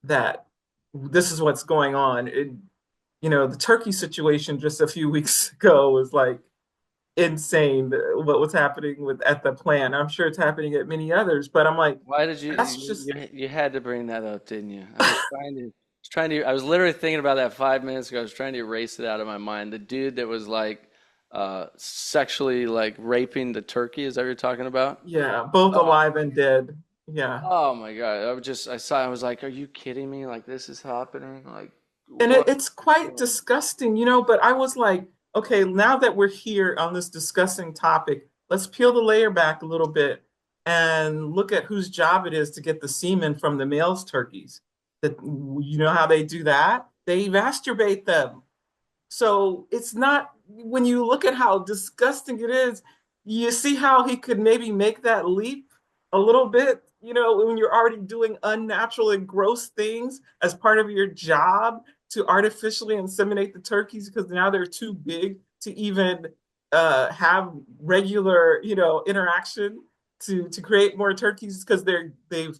that this is what's going on. The turkey situation just a few weeks ago was like insane. What was happening with at the plant. I'm sure it's happening at many others, but I'm like, Why did you, that's you, just you had to bring that up, didn't you? I was literally thinking about that 5 minutes ago. I was trying to erase it out of my mind. The dude that was like, sexually like raping the turkey, is that what you're talking about? yeah, both Oh, alive and dead. Yeah. oh my God. I was like, are you kidding me? Like this is happening? Like And what? it's quite disgusting, but I was like, okay, now that we're here on this discussing topic, let's peel the layer back a little bit and look at whose job it is to get the semen from the male's turkeys. That you know how they do that? They masturbate them. So it's not, when you look at how disgusting it is, you see how he could maybe make that leap a little bit, when you're already doing unnatural and gross things as part of your job to artificially inseminate the turkeys because now they're too big to even have regular, interaction to create more turkeys because they've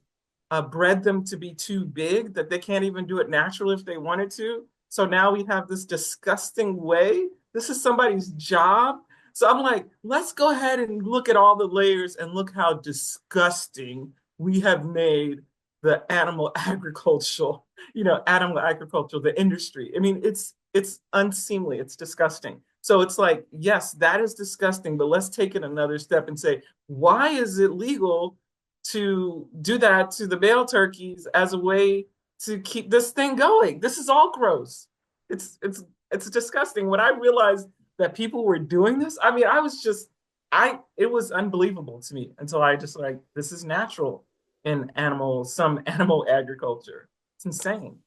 bred them to be too big that they can't even do it naturally if they wanted to. So now we have this disgusting way. This is somebody's job. So I'm like, let's go ahead and look at all the layers and look how disgusting we have made the animal agriculture, the industry. I mean, it's unseemly. It's disgusting. So it's like, yes, that is disgusting, but let's take it another step and say, why is it legal to do that to the male turkeys as a way to keep this thing going? This is all gross. It's disgusting. When I realized that people were doing this, I mean, it was unbelievable to me until I just like, this is natural in some animal agriculture. It's insane.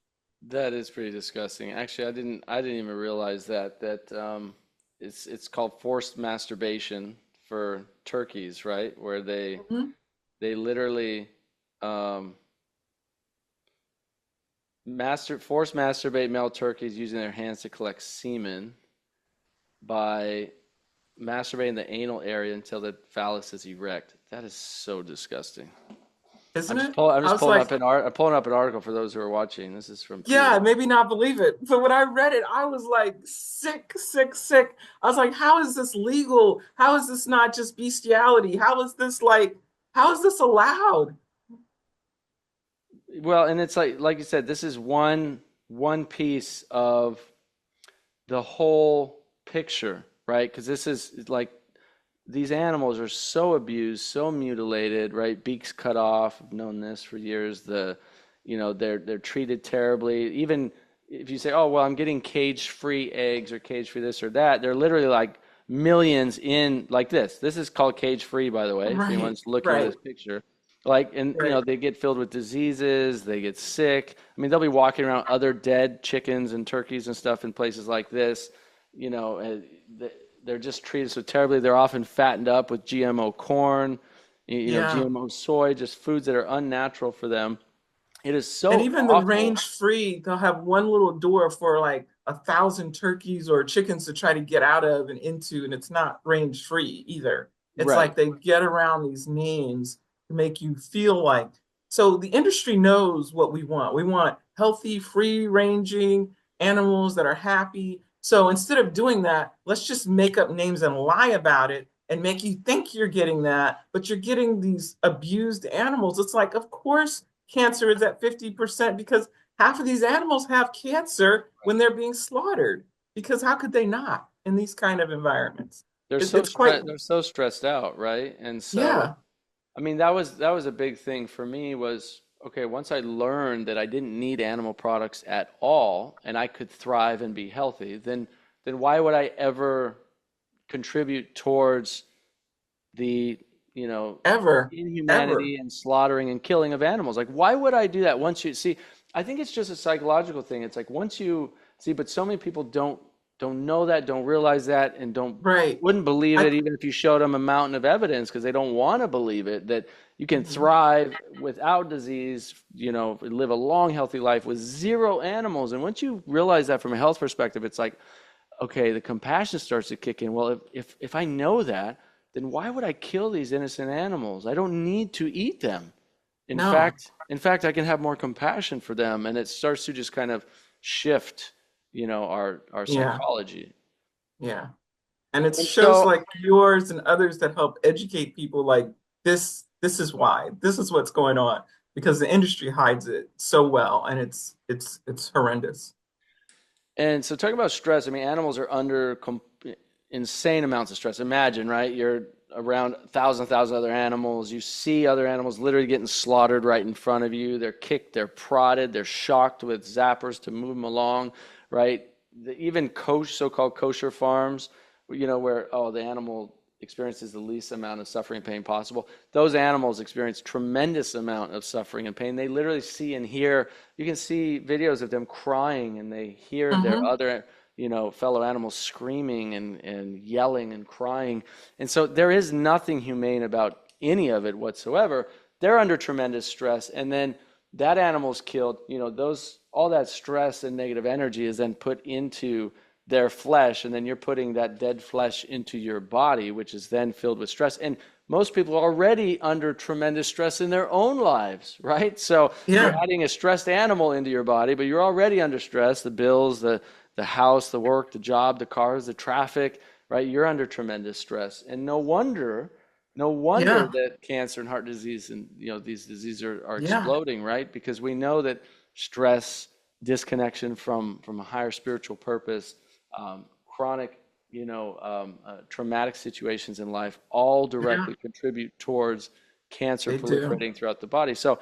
That is pretty disgusting. Actually, I didn't even realize that it's called forced masturbation for turkeys, right? Where Mhm. they literally um, force masturbate male turkeys using their hands to collect semen by masturbating the anal area until the phallus is erect. That is so disgusting. Isn't it? I'm I just was like, I'm pulling up an article for those who are watching. This is from yeah, Period. maybe not believe it. But when I read it, I was like sick, sick, sick. I was like, how is this legal? How is this not just bestiality? How is this allowed? Well, and it's like you said, this is one piece of the whole picture, right? Because this is like these animals are so abused, so mutilated, right? Beaks cut off. I've known this for years. They're treated terribly. Even if you say, "Oh, well, I'm getting cage-free eggs or cage-free this or that," they're literally like millions in like this. This is called cage-free, by the way, if Right, anyone's looking at right, this picture. Like, and right. they get filled with diseases, they get sick. I mean, they'll be walking around other dead chickens and turkeys and stuff in places like this. You know, they're just treated so terribly. They're often fattened up with GMO corn, Yeah. GMO soy, just foods that are unnatural for them. It is And so even the awful. range free, they'll have one little door for like 1,000 turkeys or chickens to try to get out of and into, and it's not range free either. It's Right. like they get around these names to make you feel like. So the industry knows what we want. We want healthy, free ranging animals that are happy. So instead of doing that, let's just make up names and lie about it and make you think you're getting that, but you're getting these abused animals. It's like, of course cancer is at 50% because half of these animals have cancer when they're being slaughtered. Because how could they not in these kind of environments? It's quite, They're so stressed out, right? And so yeah, I mean, that was a big thing for me was okay, once I learned that I didn't need animal products at all and I could thrive and be healthy, then why would I ever contribute towards the, you know, ever, ever. inhumanity and slaughtering and killing of animals? Like, why would I do that once you see? I think it's just a psychological thing. It's like once you see, but so many people don't know that, don't realize that, and don't Right. wouldn't believe I, it even if you showed them a mountain of evidence because they don't want to believe it that you can mhm. thrive without disease, live a long, healthy life with zero animals. And once you realize that from a health perspective, it's like, okay, the compassion starts to kick in. Well, if I know that, then why would I kill these innocent animals? I don't need to eat them. No, In fact, I can have more compassion for them, and it starts to just kind of shift, our yeah, psychology. yeah. And it's And shows so, like yours and others that help educate people like this is why. This is what's going on because the industry hides it so well and it's horrendous. talking about stress, I mean, animals are under insane amounts of stress. Imagine, right? You're around thousand other animals. You see other animals literally getting slaughtered right in front of you. They're kicked, they're prodded, they're shocked with zappers to move them along, right? even so-called kosher farms, where the animal experiences the least amount of suffering and pain possible. Those animals experience tremendous amount of suffering and pain. They literally see and hear. You can see videos of them crying, and they hear their Hmm. other, fellow animals screaming and yelling and crying. And so there is nothing humane about any of it whatsoever. They're under tremendous stress, and then that animal's killed. Those all that stress and negative energy is then put into their flesh, and then you're putting that dead flesh into your body, which is then filled with stress. And most people are already under tremendous stress in their own lives, right? So you're Yeah, adding a stressed animal into your body, but you're already under stress, the bills, the house, the work, the job, the cars, the traffic, right? You're under tremendous stress. And no wonder yeah, that cancer and heart disease and these diseases are yeah, exploding, right? Because we know that stress, disconnection from a higher spiritual purpose, chronic, traumatic situations in life all yeah, directly contribute towards cancer they do. proliferating throughout the body. So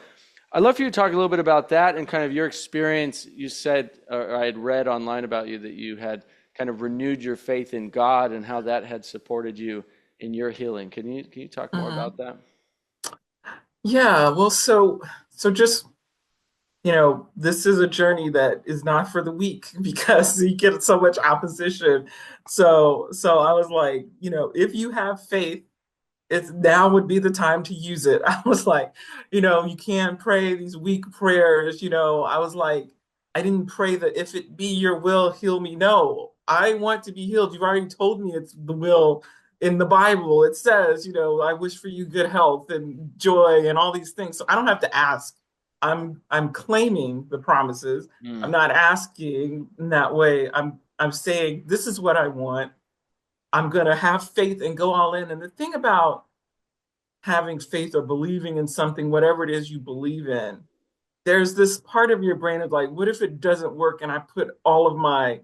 I'd love for you to talk a little bit about that and kind of your experience. You said, or I had read online about you, that you had kind of renewed your faith in God and how that had supported you in your healing. Can you talk more Hmm. about that? Yeah, well, so just this is a journey that is not for the weak because you get so much opposition. So I was like, if you have faith, it's now would be the time to use it. I was like, you can't pray these weak prayers. I was like, I didn't pray that if it be your will, heal me. No, I want to be healed. You've already told me it's the will in the Bible. It says, I wish for you good health and joy and all these things. So I don't have to ask. I'm claiming the promises. I'm Mm, not asking in that way. I'm saying this is what I want. I'm going to have faith and go all in. And the thing about having faith or believing in something, whatever it is you believe in, there's this part of your brain of like, what if it doesn't work and I put all of my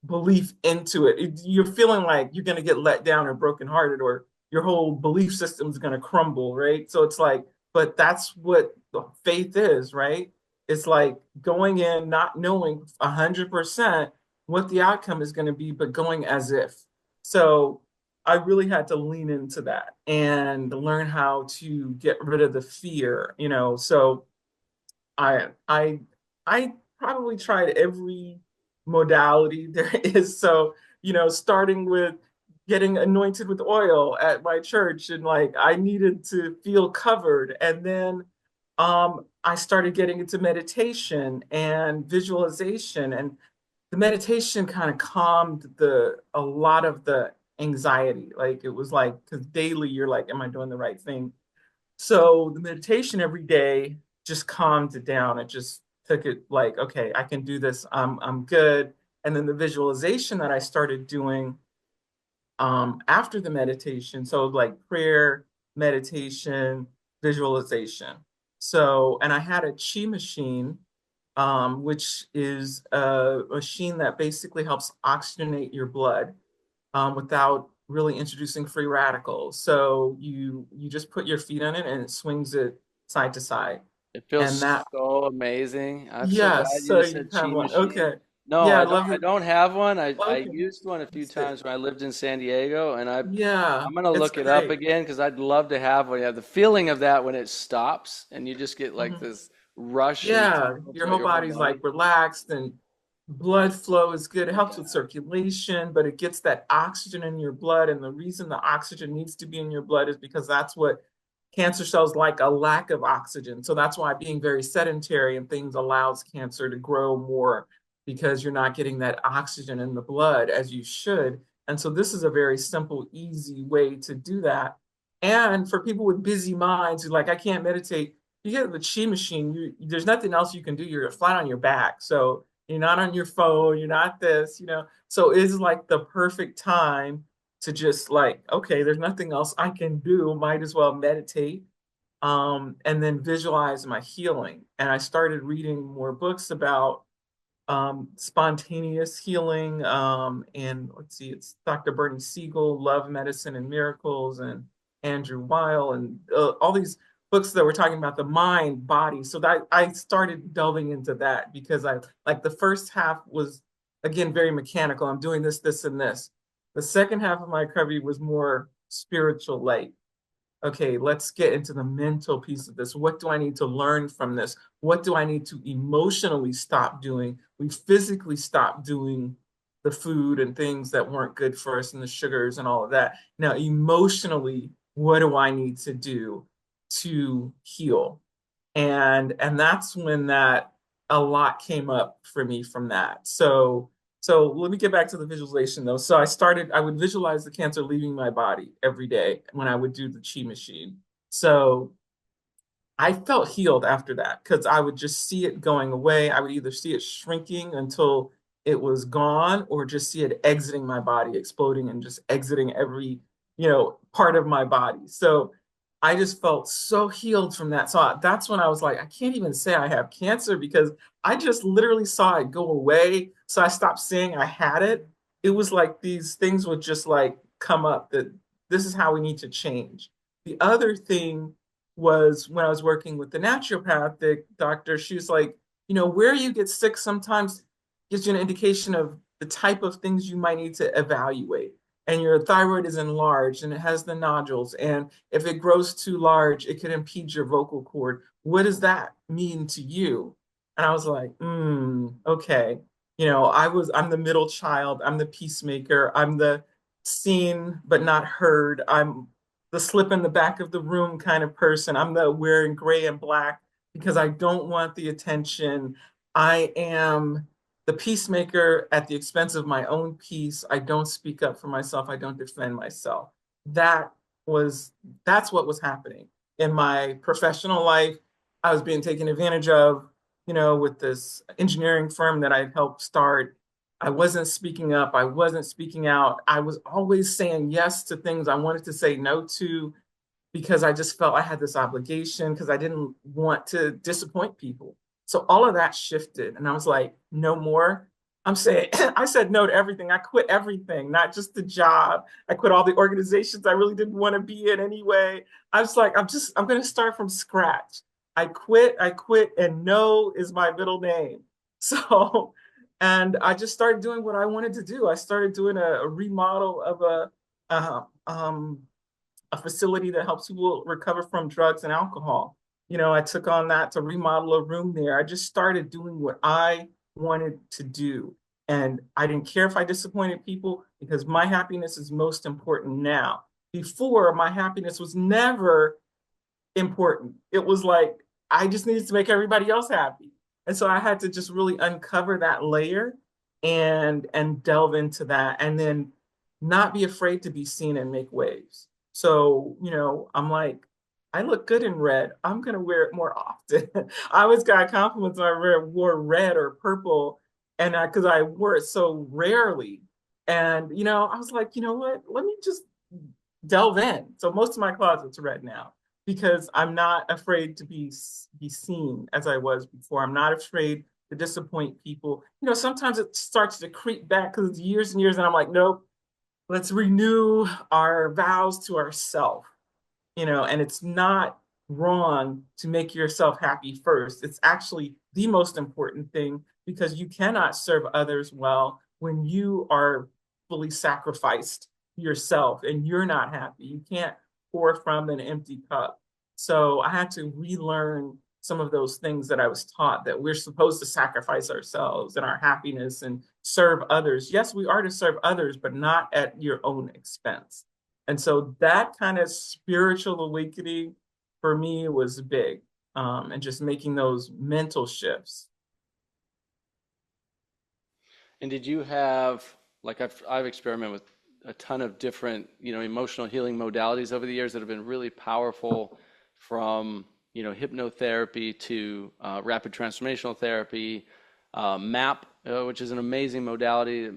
belief into it? You're feeling like you're going to get let down or brokenhearted or your whole belief system is going to crumble, right? So it's like, but that's what the faith is, right? It's like going in not knowing 100% what the outcome is going to be, but going as if. So I really had to lean into that and learn how to get rid of the fear. So I I probably tried every modality there is. So, starting with getting anointed with oil at my church and like I needed to feel covered. And then I started getting into meditation and visualization. And the meditation kind of calmed the a lot of the anxiety. Like it was like, because daily you're like, am I doing the right thing? So the meditation every day just calmed it down. It just took it like, okay, I can do this. I'm good. And then the visualization that I started doing after the meditation, so like prayer, meditation, visualization. So, and I had a chi machine, which is a machine that basically helps oxygenate your blood without really introducing free radicals. So you just put your feet on it and it swings it side to side. it And feels that, so amazing. I'm so glad yes, you so just you said have Chi one. Machine. Okay. No, Yeah, I I don't. love I it. don't have one. I Okay. used one a few Let's see. times when I lived in San Diego, and Yeah, I'm gonna it's look it up great. again because I'd love to have one. Yeah, the feeling of that when it stops and you just get like Mhm. this rush and Yeah, tingling your throughout whole your whole body's body. like relaxed and blood flow is good. It helps with Yeah. circulation, but it gets that oxygen in your blood. And the reason the oxygen needs to be in your blood is because that's what cancer cells like, a lack of oxygen. So that's why being very sedentary and things allows cancer to grow more because you're not getting that oxygen in the blood as you should. And so this is a very simple, easy way to do that. And for people with busy minds who like, I can't meditate, you get the chi machine, there's nothing else you can do. You're flat on your back. So you're not on your phone, you're not this. So it's like the perfect time to just like, okay, there's nothing else I can do. Might as well meditate. And then visualize my healing. And I started reading more books about spontaneous healing. And let's see, it's Dr. Bernie Siegel, Love, Medicine, and Miracles, and Andrew Weil, and all these books that were talking about the mind, body. So that I started delving into that because I like the first half was again, very mechanical. I'm doing this, this, and this. The second half of my recovery was more spiritual, like, okay, let's get into the mental piece of this. What do I need to learn from this? What do I need to emotionally stop doing? We physically stopped doing the food and things that weren't good for us and the sugars and all of that. Now, emotionally, what do I need to do to heal? And that's when that a lot came up for me from that. So let me get back to the visualization though. So I would visualize the cancer leaving my body every day when I would do the chi machine. So I felt healed after that because I would just see it going away. I would either see it shrinking until it was gone or just see it exiting my body, exploding and just exiting every, part of my body. So I just felt so healed from that. So that's when I was like, I can't even say I have cancer because I just literally saw it go away. So I stopped saying I had it. It was like these things would just like come up that this is how we need to change. The other thing was when I was working with the naturopathic doctor, she was like, where you get sick sometimes gives you an indication of the type of things you might need to evaluate. And your thyroid is enlarged and it has the nodules. And if it grows too large, it could impede your vocal cord. What does that mean to you? And I was like, okay. I'm the middle child. I'm the peacemaker. I'm the seen but not heard. I'm the slip in the back of the room kind of person. I'm the wearing gray and black because I don't want the attention. I am the peacemaker at the expense of my own peace. I don't speak up for myself. I don't defend myself. That was that's what was happening in my professional life. I was being taken advantage of, with this engineering firm that I helped start. I wasn't speaking up. I wasn't speaking out. I was always saying yes to things I wanted to say no to because I just felt I had this obligation because I didn't want to disappoint people. So all of that shifted. And I was like, no more. I'm saying, I said no to everything. I quit everything, not just the job. I quit all the organizations I really didn't want to be in anyway. I was like, I'm going to start from scratch. I quit, and no is my middle name. So, and I just started doing what I wanted to do. I started doing a remodel of uh, um, a facility that helps people recover from drugs and alcohol. I took on that to remodel a room there. I just started doing what I wanted to do. And I didn't care if I disappointed people because my happiness is most important now. Before, my happiness was never important. It was like I just needed to make everybody else happy. And so I had to just really uncover that layer and delve into that and then not be afraid to be seen and make waves. So, I'm like, I look good in red. I'm gonna wear it more often. I always got compliments when I wore red or purple, and because I wore it so rarely. And I was like, you know what? Let me just delve in. So most of my closet's red now because I'm not afraid to be seen as I was before. I'm not afraid to disappoint people. Sometimes it starts to creep back because it's years and years, and I'm like, nope, let's renew our vows to ourselves. And it's not wrong to make yourself happy first. It's actually the most important thing because you cannot serve others well when you are fully sacrificed yourself and you're not happy. You can't pour from an empty cup. So I had to relearn some of those things that I was taught that we're supposed to sacrifice ourselves and our happiness and serve others. Yes, we are to serve others, but not at your own expense. And so that kind of spiritual awakening for me was big, and just making those mental shifts. And did you have, like I've experimented with a ton of different, emotional healing modalities over the years that have been really powerful, from, hypnotherapy to rapid transformational therapy, MAP, which is an amazing modality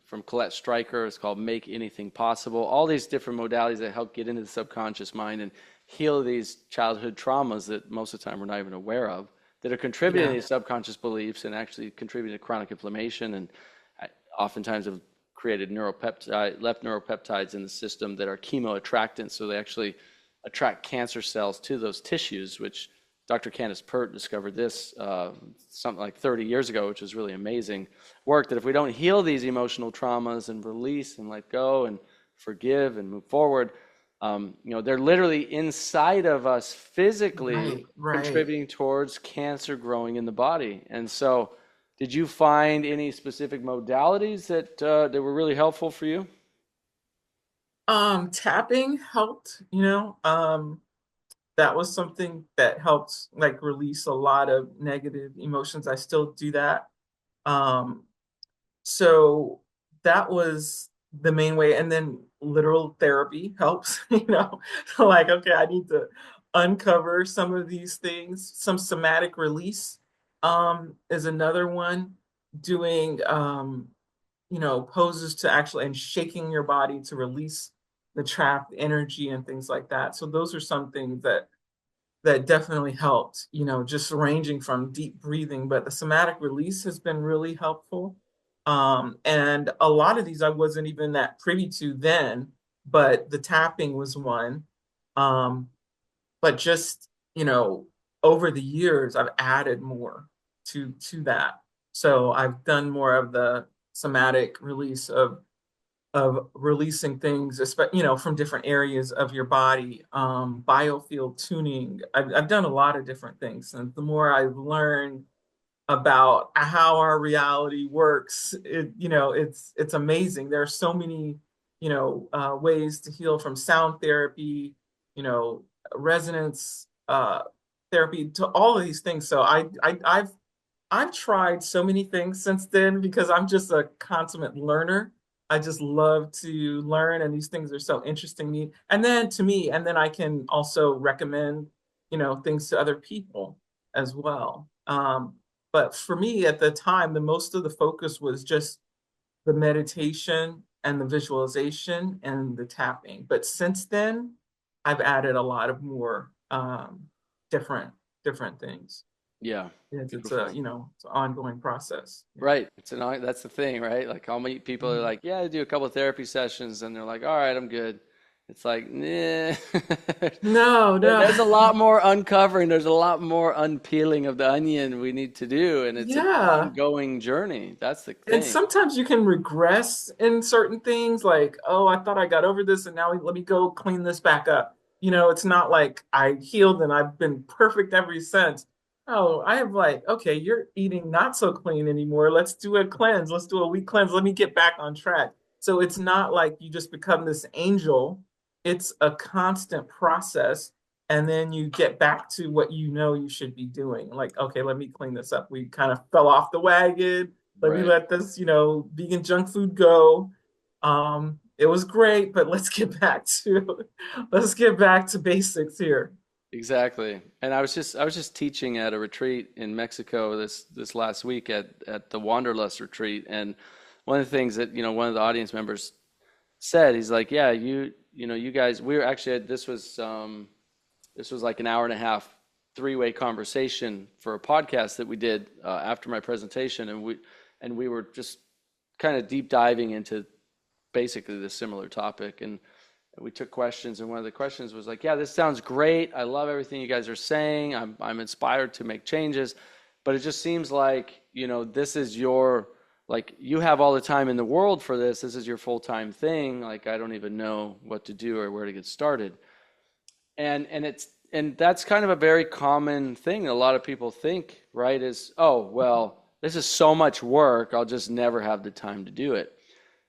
from Colette Stryker. It's called Make Anything Possible. All these different modalities that help get into the subconscious mind and heal these childhood traumas that most of the time we're not even aware of, that are contributing to Yeah. these subconscious beliefs and actually contributing to chronic inflammation, and oftentimes have created left neuropeptides in the system that are chemoattractants, so they actually attract cancer cells to those tissues, which Dr. Candace Pert discovered this something like 30 years ago, which is really amazing work, that if we don't heal these emotional traumas and release and let go and forgive and move forward, they're literally inside of us physically Right, right. contributing towards cancer growing in the body. And so, did you find any specific modalities that were really helpful for you? Tapping helped, that was something that helped like release a lot of negative emotions. I still do that. Um, so that was the main way. And then literal therapy helps, like, okay, I need to uncover some of these things. Some somatic release is another one. Doing poses to actually and shaking your body to release the trapped energy and things like that. So those are some things that definitely helped, just ranging from deep breathing, but the somatic release has been really helpful. And a lot of these I wasn't even that privy to then, but the tapping was one. Um, but just, over the years, I've added more to that. So I've done more of the somatic release of releasing things, from different areas of your body, biofield tuning. I've done a lot of different things. And the more I've learned about how our reality works, it's amazing. There are so many, ways to heal, from sound therapy, you know, resonance therapy, to all of these things. So I've tried so many things since then because I'm just a consummate learner. I just love to learn, and these things are so interesting to me. And then I can also recommend, things to other people as well. But for me at the time, the most of the focus was just the meditation and the visualization and the tapping. But since then, I've added a lot of more different different things. Yeah, It's a, beautiful. it's an ongoing process. Yeah. Right. That's the thing, right? Like I'll meet people who are Mhm. like, yeah, I do a couple of therapy sessions and they're like, all right, I'm good. It's like, nah. No, no. There's a lot more uncovering. There's a lot more unpeeling of the onion we need to do, and it's an Yeah. ongoing journey. That's the And thing. sometimes you can regress in certain things, like, oh, I thought I got over this, and now let me go clean this back up. It's not like I healed and I've been perfect ever since. Oh, I have, like, okay, you're eating not so clean anymore. Let's do a cleanse. Let's do a week cleanse. Let me get back on track. So it's not like you just become this angel. It's a constant process. And then you get back to what you know you should be doing. Like, okay, let me clean this up. We kind of fell off the wagon. Let me Right. let this, vegan junk food go. It was great, but let's get back to basics here. Exactly. And I was just teaching at a retreat in Mexico this last week at the Wanderlust retreat, and one of the things that, one of the audience members said, he's like, yeah, you guys, we were actually this was like an hour and a half three-way conversation for a podcast that we did after my presentation, and we were just kind of deep diving into basically this similar topic, and we took questions, and one of the questions was like, yeah, this sounds great. I love everything you guys are saying. I'm inspired to make changes, but it just seems like, this is your, like, you have all the time in the world for this. This is your full-time thing. Like, I don't even know what to do or where to get started. And that's kind of a very common thing. A lot of people think, right, is, oh, well, this is so much work, I'll just never have the time to do it.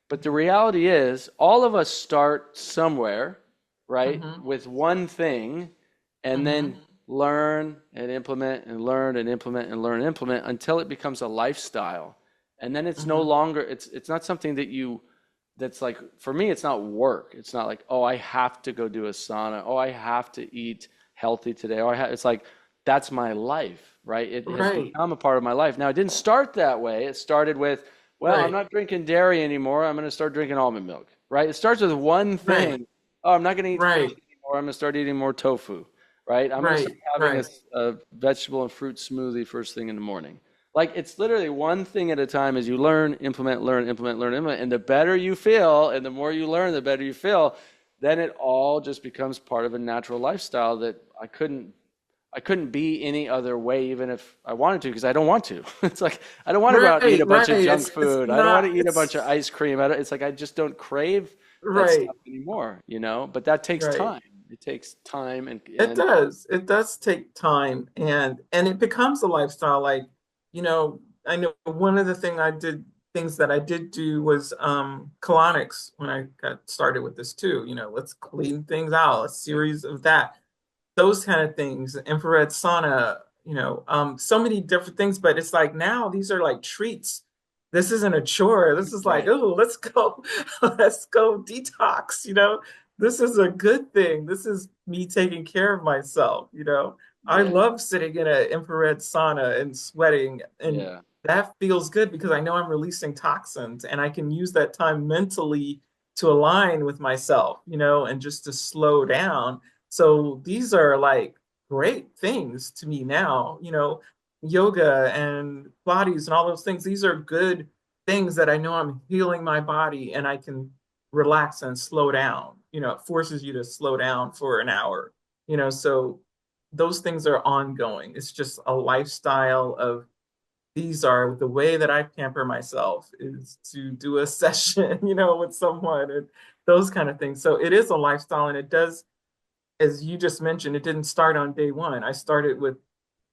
But the reality is, all of us start somewhere, right, Mm-hmm. with one thing, and then Mm-hmm. learn and implement and learn and implement and learn and implement until it becomes a lifestyle. And then it's no Mm-hmm. longer, it's not something that's like, for me, it's not work. It's not like, oh, I have to go do a sauna. Oh, I have to eat healthy today. It's like, that's my life, right? It has Right. become a part of my life. Now, it didn't start that way. It started with, well, I'm Right. not drinking dairy anymore. I'm going to start drinking almond milk, right? It starts with one Right. thing. Oh, I'm not going to eat fish Right. anymore. I'm going to start eating more tofu, right? I'm going to start Right. having a, Right. a vegetable and fruit smoothie first thing in the morning. Like, it's literally one thing at a time as you learn, implement, learn, implement, learn, implement. And the better you feel and the more you learn, the better you feel, then it all just becomes part of a natural lifestyle that I couldn't be any other way, even if I wanted to, because I don't want to. It's like I don't want to go out and eat Right, a bunch right. of junk It's food. I don't want not, to eat a bunch of it's ice cream. It's like I just don't crave that right, stuff anymore, you know? But that takes right. time. It takes time It and does. It does take time, and it becomes a lifestyle. Like, I know one of the things that I did do was colonics when I got started with this too. Let's clean things out, a yeah, series of that. Those kind of things, infrared sauna, so many different things. But it's like now these are like treats. This isn't a chore. This is like, right. oh, let's go, let's go detox. This is a good thing. This is me taking care of myself. I Yeah, love sitting in an infrared sauna and sweating, and yeah, that feels good because I know I'm releasing toxins, and I can use that time mentally to align with myself, and just to slow down. So these are like great things to me now, yoga and Pilates and all those things. These are good things that I know I'm healing my body and I can relax and slow down. It forces you to slow down for an hour. So those things are ongoing. It's just a lifestyle of these are the way that I pamper myself is to do a session, with someone and those kind of things. So it is a lifestyle and it does, as you just mentioned, it didn't start on day one. I started with,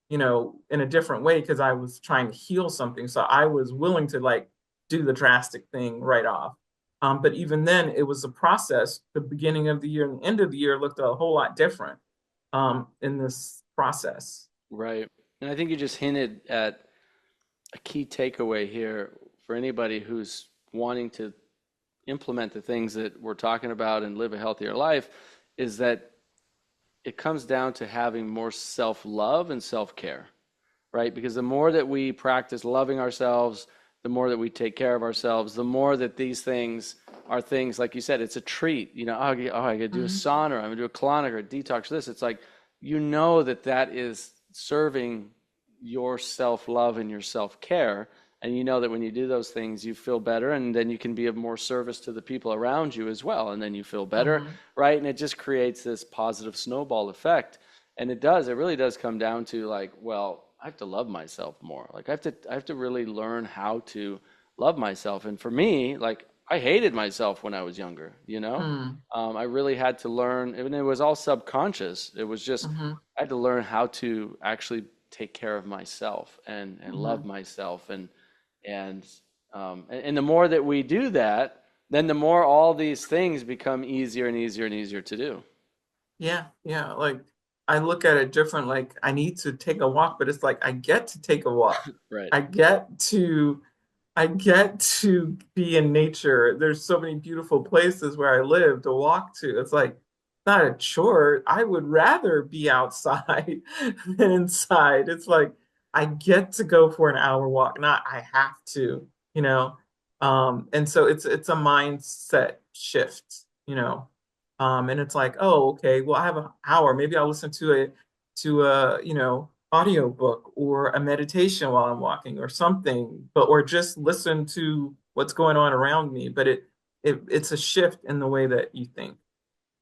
in a different way because I was trying to heal something. So I was willing to like do the drastic thing right off. But even then, it was a process. The beginning of the year and the end of the year looked a whole lot different in this process. right. And I think you just hinted at a key takeaway here for anybody who's wanting to implement the things that we're talking about and live a healthier life is that it comes down to having more self-love and self-care, right? Because the more that we practice loving ourselves, the more that we take care of ourselves, the more that these things are things, like you said, it's a treat. I gotta do a Mhm. sauna, or I'm gonna do a colonic or a detox. This, it's like you know that that is serving your self-love and your self-care, and you know that when you do those things, you feel better, and then you can be of more service to the people around you as well, and then you feel better, Mhm. right? And it just creates this positive snowball effect. And it really does come down to like, well, I have to love myself more. Like I have to really learn how to love myself. And for me, like I hated myself when I was younger, you know? Mhm. I really had to learn, and it was all subconscious. It was just Mhm. I had to learn how to actually take care of myself and love Mhm. myself and the more that we do that, then the more all these things become easier and easier and easier to do. Yeah, yeah. Like I look at it different. Like I need to take a walk, but it's like I get to take a walk. Right. I get to I get to be in nature. There's so many beautiful places where I live to walk to. It's like not a chore. I would rather be outside than inside. It's like I get to go for an hour walk, not I have you know. And so it's a mindset shift. And it's like, oh, okay, well, I have an hour. Maybe I'll listen to a audio book or a meditation while I'm walking or something, or just listen to what's going on around me. But it's a shift in the way that you think.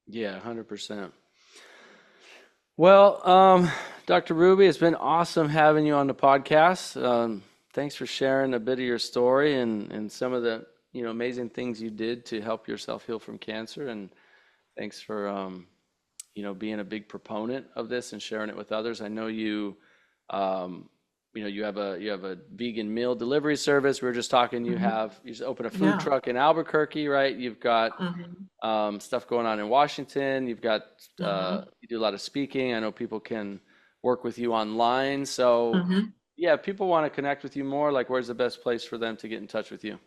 Yeah, 100%. Well, Dr. Ruby, it's been awesome having you on the podcast. Thanks for sharing a bit of your story and some of the amazing things you did to help yourself heal from cancer. And thanks for being a big proponent of this and sharing it with others. I know um, you have a vegan meal delivery service. We were just talking. Hmm. You just open a food Yeah. truck in Albuquerque, right? You've got Hmm. stuff going on in Washington. Hmm. You do a lot of speaking. I know people can work with you online. So, Hmm. yeah, if people want to connect with you more, like where's the best place for them to get in touch with you?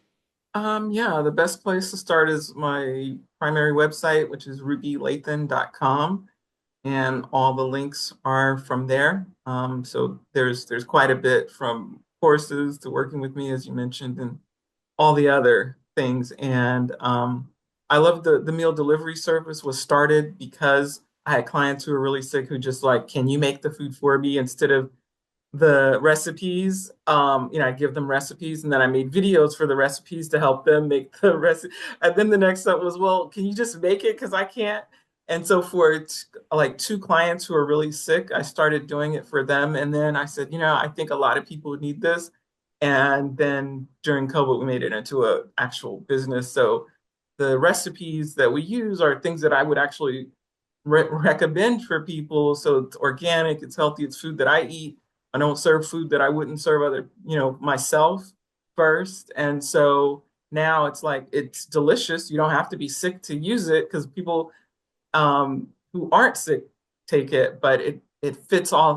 Yeah, the best place to start is my primary website, which is rubylathan.com. And all the links are from there. So there's quite a bit from courses to working with me, as you mentioned, and all the other things. And I love the meal delivery service was started because I had clients who were really sick who just like, can you make the food for me instead of the recipes? I give them recipes and then I made videos for the recipes to help them make the recipe. And then the next step was, well, can you just make it? Because I can't. And so for like 2 clients who are really sick, I started doing it for them. And then I said, I think a lot of people need this. And then during COVID, we made it into an actual business. So the recipes that we use are things that I would actually recommend for people. So it's organic, it's healthy, it's food that I eat. I don't serve food that I wouldn't serve myself first. And so now it's like, it's delicious. You don't have to be sick to use it, because people who aren't sick take it, but it checks all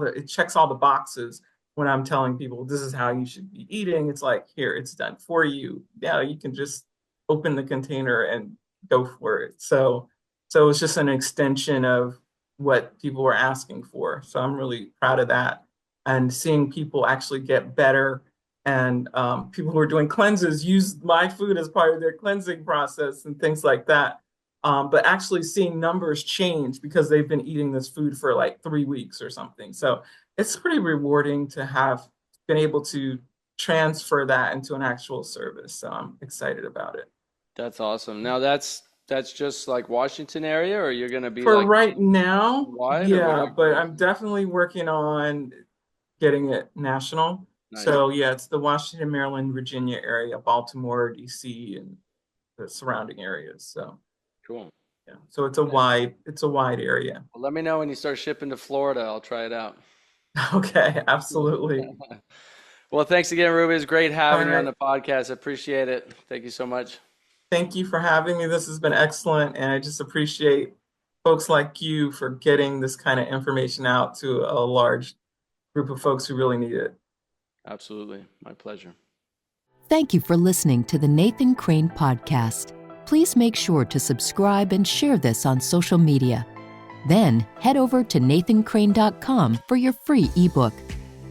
the boxes when I'm telling people this is how you should be eating. It's like, here, it's done for you. Yeah, you can just open the container and go for it. So it's just an extension of what people were asking for. So I'm really proud of that, and seeing people actually get better, and people who are doing cleanses use my food as part of their cleansing process and things like that. But actually seeing numbers change because they've been eating this food for like 3 weeks or something. So it's pretty rewarding to have been able to transfer that into an actual service. So I'm excited about it. That's awesome. Now that's just like Washington area, or you're going to be For like right now, wide, or what are yeah, you but going? I'm definitely working on getting it national. Nice. So yeah, it's the Washington, Maryland, Virginia area, Baltimore, DC, and the surrounding areas. So Cool. yeah, so it's a wide area. Well, let me know when you start shipping to Florida. I'll try it out. Okay, absolutely. Well, thanks again, Ruby. It's great All having you on right. the podcast. I appreciate it. Thank you so much. Thank you for having me. This has been excellent, and I just appreciate folks like you for getting this kind of information out to a large group of folks who really need it. Absolutely. My pleasure. Thank you for listening to the Nathan Crane Podcast. Please make sure to subscribe and share this on social media. Then head over to nathancrane.com for your free ebook.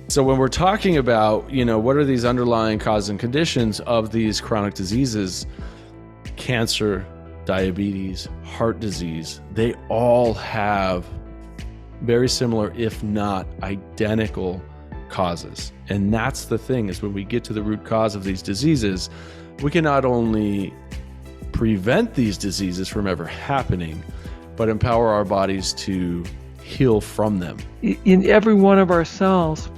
So when we're talking about, what are these underlying causes and conditions of these chronic diseases, cancer, diabetes, heart disease, they all have very similar, if not identical, causes. And that's the thing, is when we get to the root cause of these diseases, we can not only prevent these diseases from ever happening, but empower our bodies to heal from them. In every one of our cells,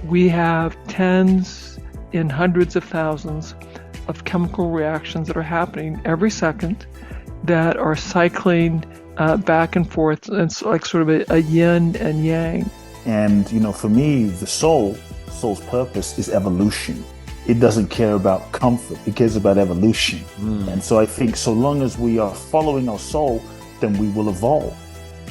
we have tens and hundreds of thousands of chemical reactions that are happening every second that are cycling back and forth. And it's like sort of a yin and yang. And, for me, the soul's purpose is evolution. It doesn't care about comfort. It cares about evolution. And so I think so long as we are following our soul, then we will evolve.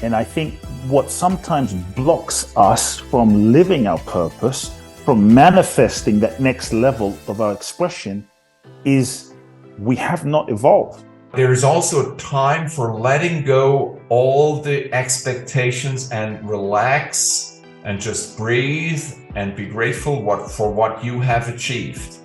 And I think what sometimes blocks us from living our purpose, from manifesting that next level of our expression, is we have not evolved. There is also a time for letting go all the expectations and relax and just breathe and be grateful for what you have achieved.